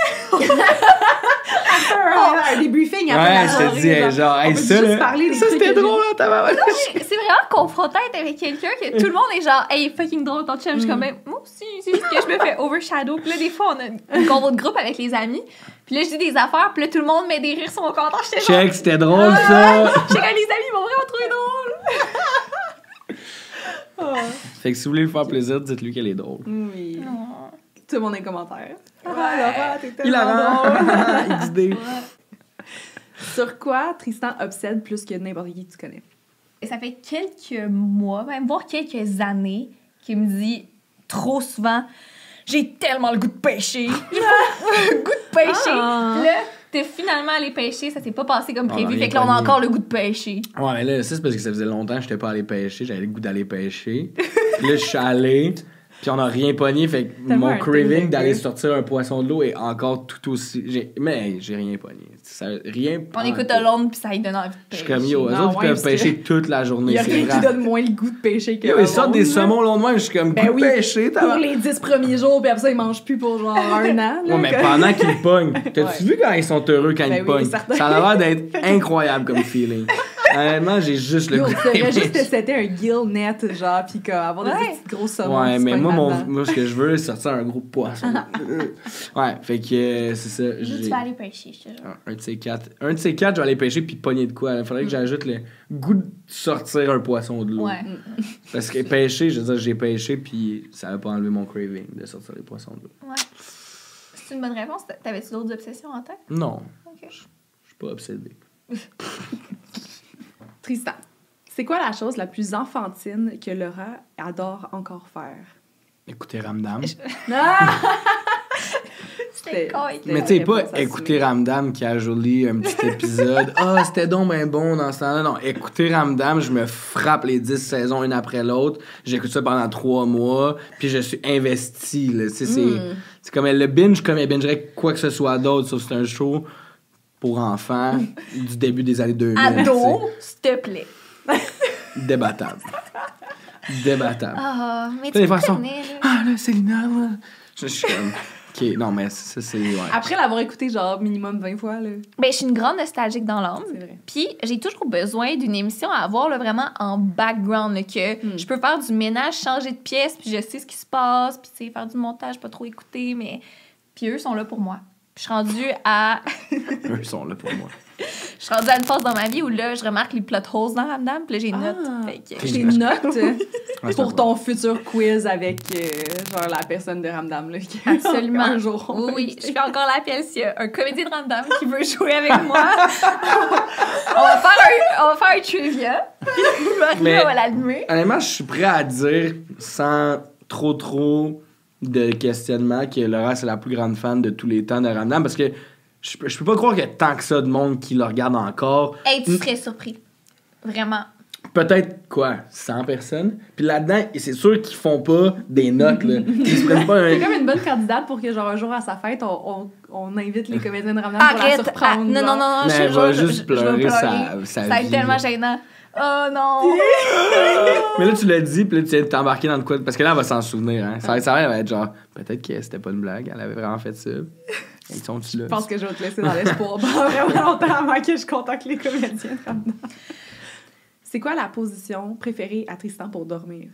Un débriefing après Ouais, la je te soirée, dis, genre, hey, on peut ça, juste là, parler des ça trucs c'était que drôle, hein, tabarnak. C'est vraiment confrontant avec quelqu'un que tout le monde est genre, hey, fucking drôle ton chum. Je suis comme, ben, moi aussi, c'est juste que je me fais overshadow. Puis là, des fois, on a une convo de groupe avec les amis. Puis là, je dis des affaires, puis là, tout le monde met des rires sur mon compte. J'étais genre, Check, c'était drôle, ça. j'ai comme, les amis, ils m'ont vraiment trouvé drôle. Fait que si vous voulez lui faire plaisir, dites-lui qu'elle est drôle. Oui. Oh. Tout le monde est commentaire. Laura, t'es Il tellement drôle. a XD. Sur quoi Tristan obsède plus que n'importe qui que tu connais? Et ça fait quelques mois, même voire quelques années, qu'il me dit trop souvent, j'ai tellement le goût de pêcher. J'ai pas le goût de pêcher. Ah. Là, t'es finalement allé pêcher, ça s'est pas passé comme On a prévu. rien Fait que là, on a pogné. encore le goût de pêcher. Ouais, mais là, ça, c'est parce que ça faisait longtemps que j'étais pas allé pêcher. J'avais le goût d'aller pêcher. Puis là, je suis allé. Puis on a rien pogné. Fait que Tellement mon un craving thing de d'aller gueule. sortir un poisson de l'eau est encore tout aussi. Mais hey, j'ai rien pogné. Rien. On écoute de Londres, puis ça lui donne envie de Je suis pêcher. comme yo, eux Non, autres, ils ouais, peuvent parce que pêcher toute la Il journée. y a C'est rien qui vrai. donne moins le goût de pêcher que Yo, ils sortent des Londres, là. saumons le lendemain, je suis comme Ben goût oui, de pêcher, pour les 10 premiers jours, puis après ça, ils mangent plus pour genre un an. là, Ouais, mais que- pendant qu'ils pognent, t'as-tu Ouais. vu quand ils sont heureux quand Ben ils oui, pognent? certain. Ça a l'air d'être incroyable comme feeling. Honnêtement, j'ai juste le Yo, goût tu devrais de juste c'était un gill net, genre, pis comme avoir des Ouais. petites grosses saumons. Ouais, qui mais se moi, pognent là-dedans. moi, ce que je veux, c'est sortir un gros poisson. Ouais, fait que c'est ça. Là, tu j'ai- vas aller pêcher, je te jure. Un de ces quatre. Un de ces quatre, je vais aller pêcher puis pogner de quoi. Il faudrait que j'ajoute le goût de sortir un poisson de l'eau. Ouais. Parce que pêcher, je veux dire, j'ai pêché puis ça va pas enlever mon craving de sortir les poissons de l'eau. Ouais. C'est une bonne réponse. T'avais-tu d'autres obsessions en tête? Non, Ok. je suis pas obsédé. Tristan, C'est quoi la chose la plus enfantine que Laura adore encore faire? Écoutez Ramdam. C'était con. Mais tu sais, pas écouter Ramdam qui a joli un petit épisode. Ah, c'était donc ben bon dans ce temps-là. Non, écouter Ramdam, je me frappe les 10 saisons une après l'autre. J'écoute ça pendant 3 mois. Puis je suis investi. Là. C'est comme le binge, comme elle bingerait quoi que ce soit d'autre, sauf que c'est un show pour enfants du début des années 2000. Ado, s'il te plaît. Débattable. Débattable. Ah, mais Des tu fois, me ils sont, connais, là. ah là, Célina, là. Je suis comme. Ok, non, mais ça, c'est. Ouais. Après l'avoir écouté genre minimum 20 fois, là. Ben, je suis une grande nostalgique dans l'âme. C'est vrai. Puis, j'ai toujours besoin d'une émission à avoir là, vraiment en background, là, que je peux faire du ménage, changer de pièce, puis je sais ce qui se passe, puis tu sais, faire du montage, pas trop écouter, mais... Puis eux sont là pour moi. Puis je suis rendue à... Eux sont là pour moi. Je suis rendue à une phase dans ma vie où là, je remarque les plot holes dans Ramdam, puis là, j'ai une note. Fait que- J'ai une note Ouais, pour c'est ton futur quiz avec genre la personne de Ramdam, là. qui- Absolument. Un jour. Oui, oui. Je fais encore l'appel s'il y a un comédien de Ramdam qui veut jouer avec moi. on va faire un trivia. Marie Mais- va l'allumer. Honnêtement, je suis prêt à dire, sans trop de questionnement, que Laura, c'est la plus grande fan de tous les temps de Ramdam, parce que je peux pas croire qu'il y a tant que ça de monde qui le regarde encore. Hey, tu serais surpris. Vraiment. Peut-être, 100 personnes. Puis là-dedans, c'est sûr qu'ils font pas des notes, là. Ils se prennent pas un... C'est comme une bonne candidate pour que, genre, un jour à sa fête, on invite les comédiens de Ramdam pour la Arrête. surprendre. Non, genre. non, non, Mais je elle va jure, juste je vais pleurer sa Ça va vie, être tellement là. gênant. Oh non! Mais là, tu l'as dit, puis là, tu viens de t'embarquer dans le quoi. Parce que là, elle va s'en souvenir, hein. Ça elle va être genre, peut-être que c'était pas une blague, elle avait vraiment fait ça. Ils sont-tu là? Je pense que je vais te laisser dans l'espoir pas vraiment longtemps avant que je contacte les comédiens de Ramdam. C'est quoi la position préférée à Tristan pour dormir?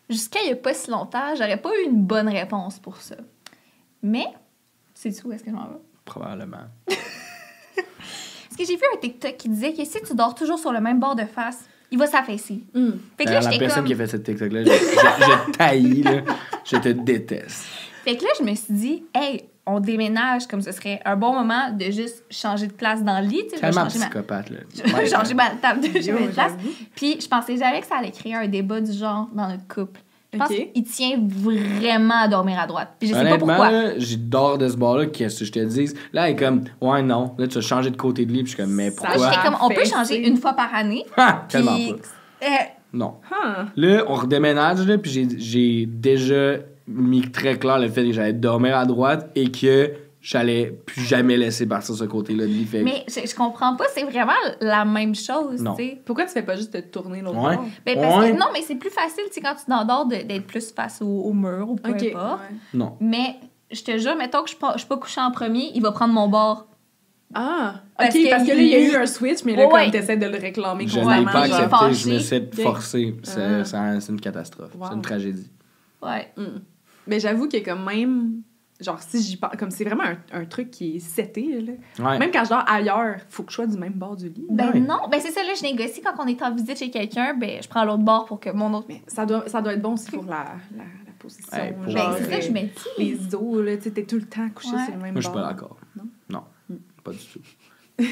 Jusqu'à il y a pas si longtemps, j'aurais pas eu une bonne réponse pour ça. Mais, sais-tu où est-ce que je m'en vais? Probablement. Parce que j'ai vu un TikTok qui disait que si tu dors toujours sur le même bord de face, il va s'affaisser. Fait que là, La j'étais personne comme... qui a fait ce TikTok-là, je taillis, là. Je te déteste. Fait que là, je me suis dit, hey, on déménage comme ce serait un bon moment de juste changer de place dans le lit. Tu sais, je vais Tellement changer psychopathe, là. je vais changer ma table de chevet de place. j'avoue. Puis je pensais jamais que ça allait créer un débat du genre dans notre couple. Je pense Ok. qu'il tient vraiment à dormir à droite. Puis je sais pas Honnêtement, pourquoi. là, j'adore de ce bord-là, qu'est-ce que je te dis. Là, elle est comme, ouais, non. Là, tu as changé de côté de lit, puis je suis comme, mais Ça, Moi, pourquoi? j'étais comme, on peut Fait, changer tu sais. une fois par année. Ah, Puis, tellement pas. Non. Huh. Là, on redéménage, là, puis j'ai déjà mis très clair le fait que j'allais dormir à droite et que j'allais plus jamais laisser partir ce côté-là de lit. Fait que- mais je comprends pas, c'est vraiment la même chose, Non. tu sais. Pourquoi tu fais pas juste te tourner l'autre Ouais. bord? Ben, parce Ouais. que, non, mais c'est plus facile, tu sais, quand tu t'endors, d'être plus face au mur ou peu Ok. importe. Ouais. Non. Mais je te jure, mettons que je suis pas couchée en premier, il va prendre mon bord. Ah, Parce ok, que parce que là, il y a eu un switch, mais là, Ouais. comme t'essaies de le réclamer Je n'ai constamment. pas il est accepté, fâché. je me suis Ok. forcé. Ah. C'est une catastrophe. Wow. C'est une tragédie. Ouais. Mais j'avoue que comme même, genre si j'y pense, comme c'est vraiment un truc qui est seté, là. Ouais. Même quand je dors ailleurs, faut que je sois du même bord du lit. Ben Ouais. non, ben c'est ça, là, je négocie quand on est en visite chez quelqu'un, ben je prends l'autre bord pour que mon autre... Mais ça doit être bon aussi pour la position. Ouais, pour- genre, Ben c'est ça que je me dis. les os, là, tu sais, t'es tout le temps couché Ouais. sur le même Moi, bord. je suis pas d'accord. Non? Non. Pas du tout.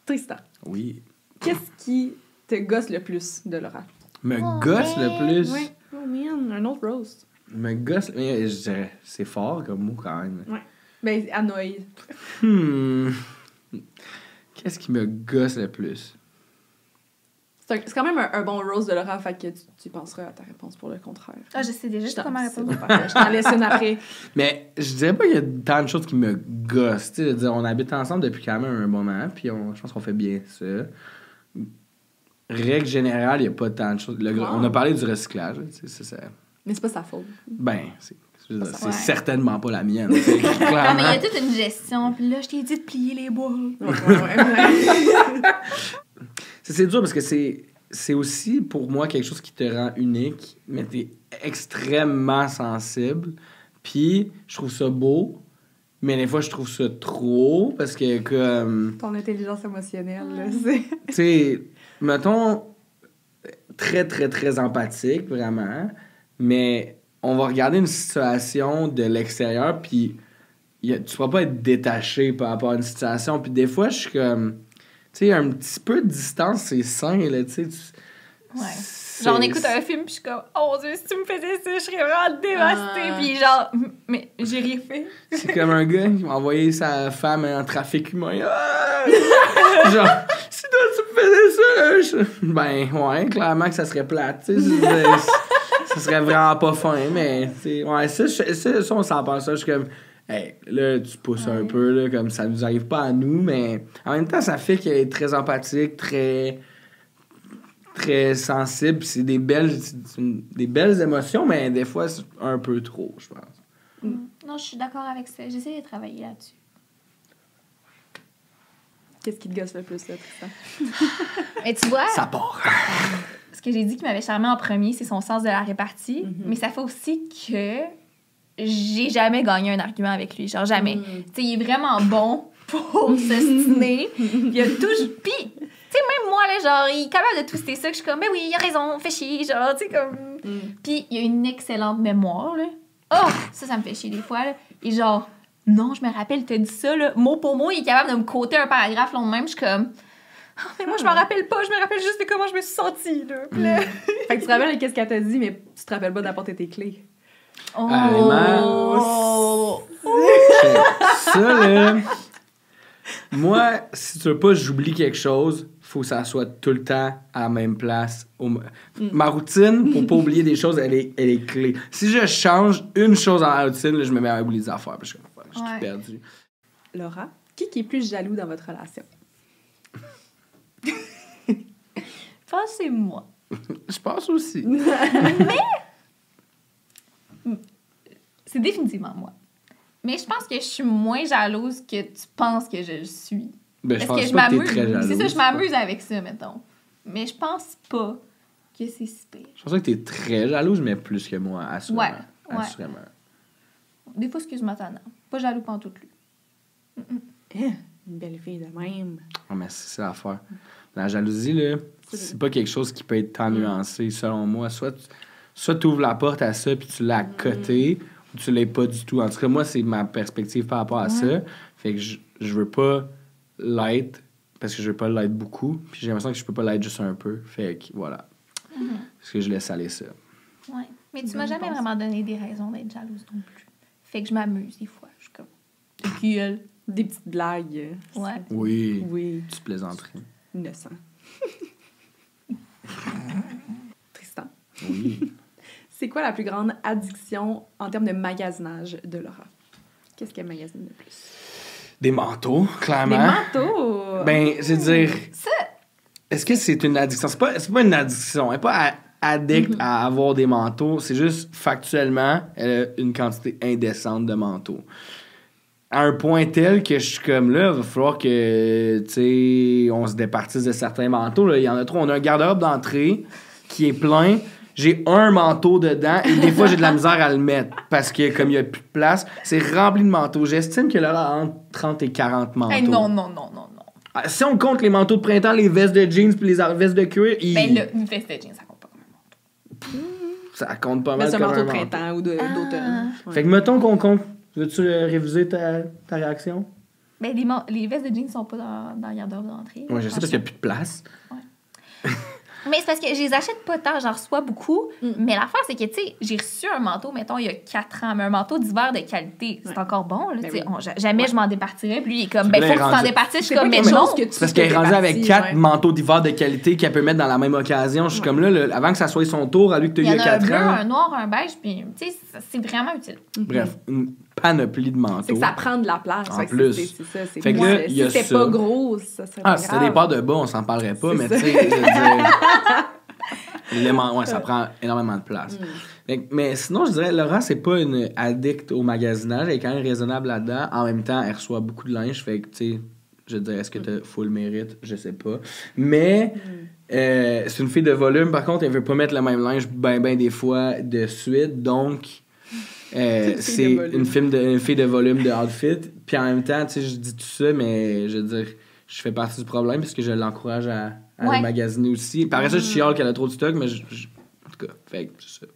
Tristan, Oui. qu'est-ce qui te gosse le plus de Laura? Me Oh, gosse man. le plus. Ouais. Oh man, un autre roast. Me gosse. Mais je dirais, c'est fort comme mot quand même. Ben, annoyé. Qu'est-ce qui me gosse le plus? C'est quand même un bon roast de Laura, fait que tu penseras à ta réponse pour le contraire. Ah, je sais déjà, je sais pas ma réponse. Je t'en laisse une après. Mais je dirais pas qu'il y a tant de choses qui me gossent. Tu sais, je veux dire, on habite ensemble depuis quand même un moment, puis je pense qu'on fait bien ça. Règle générale, il n'y a pas tant de choses. On a parlé du recyclage. Tu sais, Mais c'est pas sa faute. ben, c'est Ouais. certainement pas la mienne. tu sais, Non, mais il y clairement. a toute une gestion, puis là, je t'ai dit de plier les bois. C'est dur parce que c'est aussi pour moi quelque chose qui te rend unique, mais t'es extrêmement sensible. Puis je trouve ça beau, mais des fois je trouve ça trop parce que comme Ton intelligence émotionnelle, là, c'est... tu sais, mettons très très très empathique vraiment, mais on va regarder une situation de l'extérieur puis tu pourras pas être détaché par rapport à une situation, puis des fois je suis comme sais, un petit peu de distance, c'est sain, là, tu sais. Ouais. Genre, on écoute un film, puis je suis comme, oh mon Dieu, si tu me faisais ça, je serais vraiment dévastée. Puis genre, mais j'ai rien fait. C'est comme un gars qui m'a envoyé sa femme en trafic humain. Ah! Genre, si toi tu me faisais ça, ben ouais, clairement que ça serait plate, tu sais. Ça serait vraiment pas fin, mais ouais, ça, on s'en pense ça. Je suis comme, hey, là, tu pousses un peu, là, comme ça nous arrive pas à nous, mais en même temps, ça fait qu'elle est très empathique, très sensible. C'est des belles émotions, mais des fois, c'est un peu trop, je pense. Non, je suis d'accord avec ça. J'essaie de travailler là-dessus. Qu'est-ce qui te gosse le plus, là, Tristan? Mais tu vois, Ça part. ce que j'ai dit qui m'avait charmé en premier, c'est son sens de la répartie. Mais ça fait aussi que j'ai jamais gagné un argument avec lui. Genre, jamais. Tu sais, il est vraiment bon pour s'ostiner. Il a toujours... Puis, tu sais, même moi, là, genre, il est capable de twister ça, que je suis comme, ben oui, il a raison, fais chier, genre, tu sais, comme... Puis, il a une excellente mémoire, là. Oh, ça me fait chier des fois, là. Et genre, non, je me rappelle, t'as dit ça, là, mot pour mot, il est capable de me quoter un paragraphe long de même, je suis comme... Oh, mais moi, je m'en rappelle pas, je me rappelle juste de comment je me suis sentie, là. Puis là... Fait que tu te rappelles qu'est-ce qu'elle t'a dit, mais tu te rappelles pas d'apporter tes clés. Oh! Ça, là... Moi, si tu veux pas que j'oublie quelque chose, faut que ça soit tout le temps à la même place. Ma routine, pour pas oublier des choses, elle est clé. Si je change une chose dans la routine, là, je me mets à oublier des affaires. Parce que je suis tout perdu. Laura, qui est plus jaloux dans votre relation? Je pense que c'est moi. Je pense aussi. C'est définitivement moi. Mais je pense que je suis moins jalouse que tu penses que je le suis. Ben, je Parce pense que je pas que t'es m'amuse. très jalouse. C'est ça, je m'amuse avec ça, mettons. Mais je pense pas que c'est si pire. Je pense que t'es très jalouse, mais plus que moi, assurément. Ouais. Assurément. Des fois, excuse-moi, Tana. Pas jaloux pantoute, lui. Une belle fille de même. Ah, mais c'est ça l'affaire. La jalousie, là, c'est pas quelque chose qui peut être tant nuancé, selon moi. Soit tu ouvres la porte à ça, puis tu l'as à côté, ou tu l'as pas du tout. En tout cas, moi, c'est ma perspective par rapport à ça. Fait que je veux pas l'être, parce que je veux pas l'être beaucoup, puis j'ai l'impression que je peux pas l'être juste un peu. Fait que, voilà. Parce que je laisse aller ça. Ouais. Mais tu m'as jamais vraiment donné des raisons d'être jalouse non plus. Fait que je m'amuse des fois. Je suis comme... Puis, des petites blagues. Ouais. Oui. Oui. Tu plaisanteries. Innocent. Tristan, Oui. c'est quoi la plus grande addiction en termes de magasinage de Laura? Qu'est-ce qu'elle magasine le plus? Des manteaux, clairement. Des manteaux! Ben, c'est dire... Ça... Est-ce que c'est une addiction? C'est pas une addiction. Elle n'est pas addict à avoir des manteaux. C'est juste, factuellement, elle a une quantité indécente de manteaux. À un point tel que je suis comme là, il va falloir que, tu sais, on se départisse de certains manteaux. Là. Il y en a trop. On a un garde-robe d'entrée qui est plein. J'ai un manteau dedans et des fois, j'ai de la misère à le mettre parce que, comme il n'y a plus de place, c'est rempli de manteaux. J'estime que là, entre 30 et 40 manteaux. Hey, non. Si on compte les manteaux de printemps, les vestes de jeans puis les vestes de cuir, Ben là, une veste de jeans, ça compte pas comme un manteau. ça compte pas Mais mal c'est un comme manteau un de manteau. printemps ou d'automne. Ouais. Fait que mettons qu'on compte. Veux-tu réviser ta réaction? Ben les vestes de jeans sont pas dans la garde-robe d'entrée. Oui, je sais parce qu'il n'y a plus de place. Mais c'est parce que je les achète pas tant, j'en reçois beaucoup. Mais l'affaire, c'est que, tu sais, j'ai reçu un manteau, mettons, il y a 4 ans, mais un manteau d'hiver de qualité. C'est encore bon, là. Ben tu sais, oui. jamais je m'en départirais. Puis lui, il est comme, ben, là, faut il que est tu t'en rendu- départisses. Je suis C'est comme, pas mais quelque non. chose que tu C'est parce te qu'elle est rendue avec départis, 4 ouais. manteaux d'hiver de qualité qu'elle peut mettre dans la même occasion. Je suis comme là, avant que ça soit son tour, à lui que tu Il as y eu en il y a a un 4 bleu, ans. un noir, un beige, puis, tu sais, c'est vraiment utile. Bref, une panoplie de manteaux. C'est que ça prend de la place. En Fait que plus. c'est ça. C'est Fait que moi, là, il y a si c'était ça. pas gros, ça serait Ah, pas si c'était grave. des paires de bas, on s'en parlerait pas, C'est mais ça. tu sais, je veux dire, ouais, ça prend énormément de place. Mais sinon, je dirais, Laura, c'est pas une addict au magasinage, elle est quand même raisonnable là-dedans. En même temps, elle reçoit beaucoup de linge, fait que, tu sais, je dirais, est-ce que t'as full mérite? Je sais pas. Mais c'est une fille de volume, par contre, elle veut pas mettre le même linge ben des fois de suite, donc... c'est une fille de volume de outfit. Puis en même temps, tu sais, je dis tout ça, mais je veux dire, je fais partie du problème parce que je l'encourage à Ouais. magasiner aussi. Par ça, je chiale qu'elle a trop de stock, mais en tout cas, fait que c'est ça.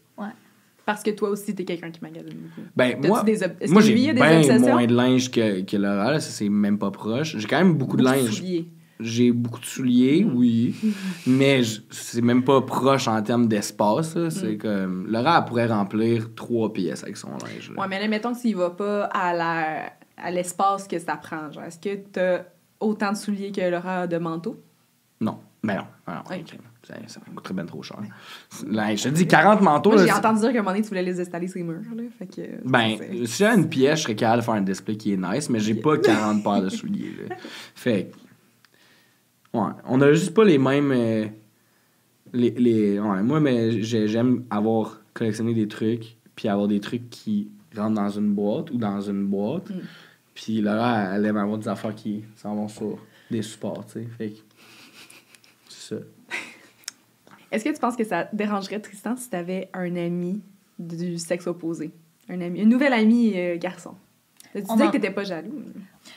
Parce que toi aussi, t'es quelqu'un qui magasine beaucoup. Ben, T'as-tu moi, est-ce moi que lui, j'ai il y a des bien obsessions? moins de linge que Laura, là, ça c'est même pas proche. J'ai quand même beaucoup de Beaucoup de linge. souliers. j'ai beaucoup de souliers, oui. Mais c'est même pas proche en termes d'espace. Là. C'est comme... Laura, elle pourrait remplir 3 pièces avec son linge. Là. Ouais, mais là, mettons que s'il va pas à l'espace que ça prend, genre, est-ce que t'as autant de souliers que Laura a de manteau? Non. Ben non. Ok. Ok. Ça me coûterait bien trop cher. Là, je te dis, 40 manteaux... Moi, là, j'ai entendu dire qu'à un moment donné, tu voulais les installer sur les murs, là, fait que... Ben, si j'avais une pièce, je serais capable de faire un display qui est nice, mais j'ai pas 40 paires de souliers. Là. Fait que... Ouais. On a juste pas les mêmes... ouais, moi, mais j'aime avoir collectionné des trucs, puis avoir des trucs qui rentrent dans une boîte ou dans une boîte. Puis là, elle aime avoir des affaires qui s'en vont sur des supports, tu sais. Fait que... C'est ça. Est-ce que tu penses que ça dérangerait Tristan si t'avais un ami du sexe opposé? Un nouvel ami garçon? Tu disais que t'étais pas jaloux.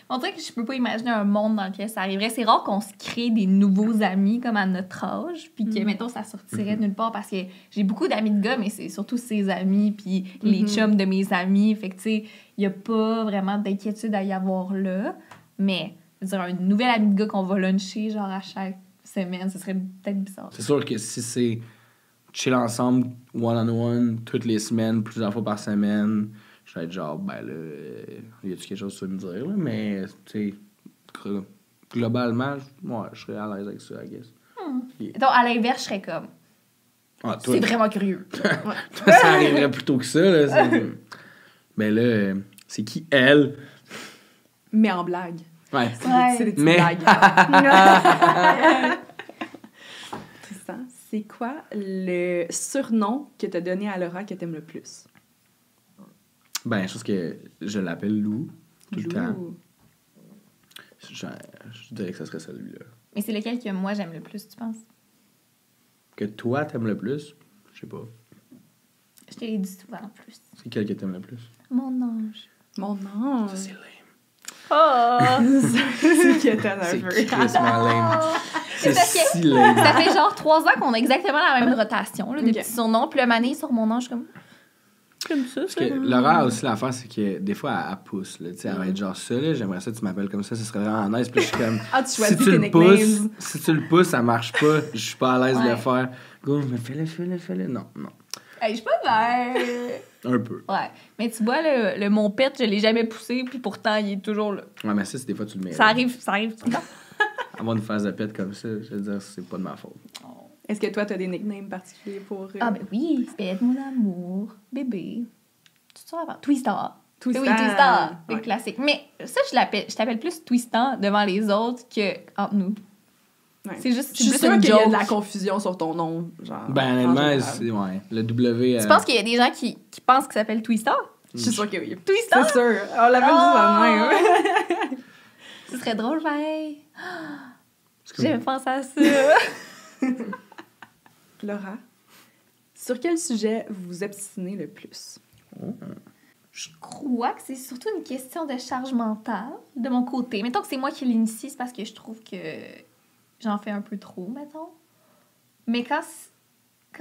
On dirait que je peux pas imaginer un monde dans lequel ça arriverait. C'est rare qu'on se crée des nouveaux amis comme à notre âge, puis que, mettons, ça sortirait de nulle part, parce que j'ai beaucoup d'amis de gars, mais c'est surtout ses amis, puis les chums de mes amis. Fait que, tu sais, il y a pas vraiment d'inquiétude à y avoir là. Mais, je veux dire, un nouvel ami de gars qu'on va luncher, genre, à chaque semaine, ce serait peut-être bizarre. C'est sûr que si c'est chill ensemble, one-on-one, toutes les semaines, plusieurs fois par semaine, je vais être genre, ben là, y a-tu quelque chose que tu veux me dire, là? Mais, tu sais, globalement, ouais, je serais à l'aise avec ça, I guess. Donc, à l'inverse, je serais comme, Ah, toi, c'est vraiment curieux. toi, ça arriverait plus tôt que ça, là. Ben là, c'est qui elle? Mais en blague. Ouais. C'est des petites Mais- blagues. Tristan, c'est quoi le surnom que t'as donné à Laura que t'aimes le plus? Ben, je pense que je l'appelle Lou, tout le temps. Lou. Je dirais que ça serait celui-là. Mais c'est lequel que moi j'aime le plus, tu penses? Que toi, t'aimes le plus? Je sais pas. Je te l'ai dit souvent en plus. C'est quel que t'aimes le plus? Mon ange. Mon ange. C'est lame. Oh! C'est que t'as C'est nerveux. crissement lame. C'est parce que- si lame. Ça fait genre 3 ans qu'on a exactement la même rotation, là, de Ok. petits surnoms. Puis le mané sur mon ange, comme. J'aime ça, Parce que Laura a aussi l'affaire, c'est que des fois, elle pousse. Là, elle va être genre ça, là, j'aimerais ça que tu m'appelles comme ça serait vraiment nice. Puis là, je suis comme. Ah, tu choisis si tes tu le nicknames. pousses, si tu le pousses, ça marche pas. Je suis pas à l'aise de le Ouais. faire. Go, mais fais-le. Non. Hey, je suis pas vert. Un peu. Ouais. Mais tu vois, le mon pet, je l'ai jamais poussé, puis pourtant, il est toujours là. Ouais, mais ça, c'est des fois, tu le mets. Ça arrive tout le temps. Avoir une phase de pète comme ça, je veux dire, c'est pas de ma faute. Est-ce que toi, t'as des nicknames particuliers pour... Ah, ben oui. Pet, mon amour, bébé. Tout ça avant. Twistar. Twistar. Oui, Twistar. Le Ouais. classique. Mais ça, je t'appelle plus Twistar devant les autres que entre nous. Ouais. C'est juste Je suis plus sûre une qu'il y a joke. de la confusion sur ton nom, genre. Ben, en honnêtement, général. c'est. Ouais. Le W. Tu penses qu'il y a des gens qui pensent qu'il s'appelle Twistar? Je suis sûre que oui. Twistar? C'est sûr. On l'appelle juste la même. Ce serait drôle, pareil. C'est comme- J'avais pensé à ça. Laura, sur quel sujet vous vous obstinez le plus? Je crois que c'est surtout une question de charge mentale de mon côté. Mettons que c'est moi qui l'initie, c'est parce que je trouve que j'en fais un peu trop, mettons. Mais quand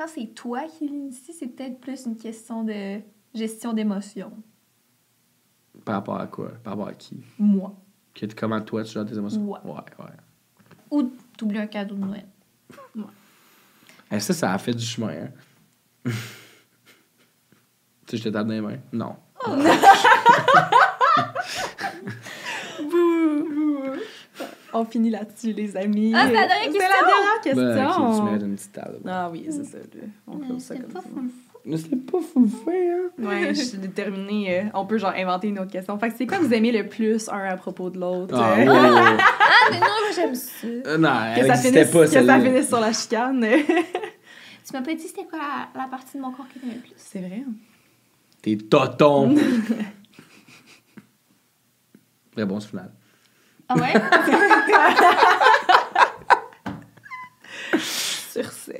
c'est toi qui l'initie, c'est peut-être plus une question de gestion d'émotions. Par rapport à quoi? Par rapport à qui? Moi. Comment toi, tu gères tes émotions? Ouais. Ouais. Ou t'oublies un cadeau de Noël. Et ça a fait du chemin, hein? Tu sais, je te tape dans les mains? Non. On finit là-dessus, les amis. Ah, c'est la dernière C'est question? la dernière question. Ben, ok, tu mérites une petite table. Ah oui, c'est ça. Là. On close ça comme ça. Mais c'était pas fou fait, hein? Ouais, je suis déterminée. On peut genre inventer une autre question. Fait que c'est quoi que vous aimez le plus un à propos de l'autre? Ah, que wow. Ah, mais non, moi j'aime ça. Non, ça elle finisse, existait pas, que ça celle-là. finisse sur la chicane. Tu m'as pas dit c'était quoi la partie de mon corps qui t'aimait le plus? C'est vrai. T'es toton. Réponse finale. Ah ouais? Sur ce.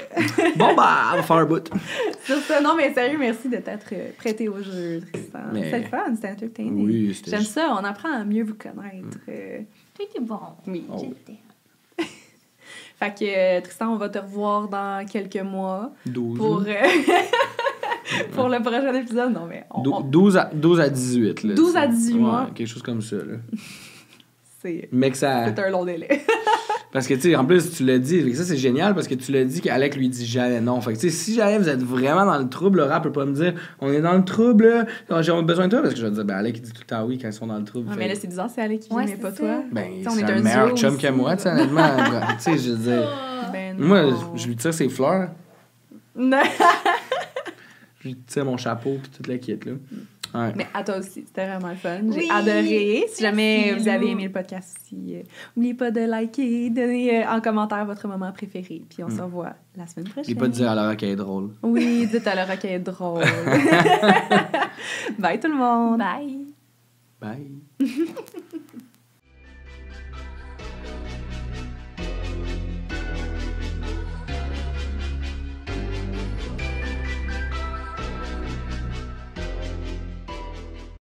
Bon, bah, on va faire un bout. Sur ce, non, mais sérieux, merci de t'être prêté au jeu, Tristan. Mais- C'était le fun, c'était entertaining. Oui, c'était J'aime juste- ça, on apprend à mieux vous connaître. Tu étais bon. Oui. Oh. J'étais. Fait que, Tristan, on va te revoir dans quelques mois 12. pour, pour le prochain épisode. Non, mais on- 12 à 18, là. 12 à 18 Ouais, mois. quelque chose comme ça, là. c'est Mais que ça... c'est un long délai. Parce que, tu sais, en plus, tu l'as dit. Fait que ça, c'est génial parce que tu l'as dit qu'Alec lui dit jamais non. Fait que, tu sais, si jamais vous êtes vraiment dans le trouble, Laura peut pas me dire on est dans le trouble, là, j'ai besoin de toi. Parce que je vais dire, ben, Alec, il dit tout le temps oui quand ils sont dans le trouble. Ouais, mais là, c'est bizarre, c'est Alec qui vient, Ouais, mais c'est pas ça. toi. Ben, T'sais, on est c'est un un meilleur duo chum aussi, que moi, là. tu sais, honnêtement. Tu sais, je veux dire. Ben Moi, non. je lui tire ses fleurs, Non. je lui tire mon chapeau, puis toute la kit, là. Ouais. Mais à toi aussi, c'était vraiment le fun. J'ai Oui, adoré. Si jamais merci, vous avez Lou. aimé le podcast aussi, n'oubliez pas de liker, donner en commentaire votre moment préféré. Puis on se revoit la semaine prochaine. N'oublie pas de dire à Laura qu'elle est drôle. Oui, dites à Laura qu'elle est drôle. Bye tout le monde. Bye! Bye.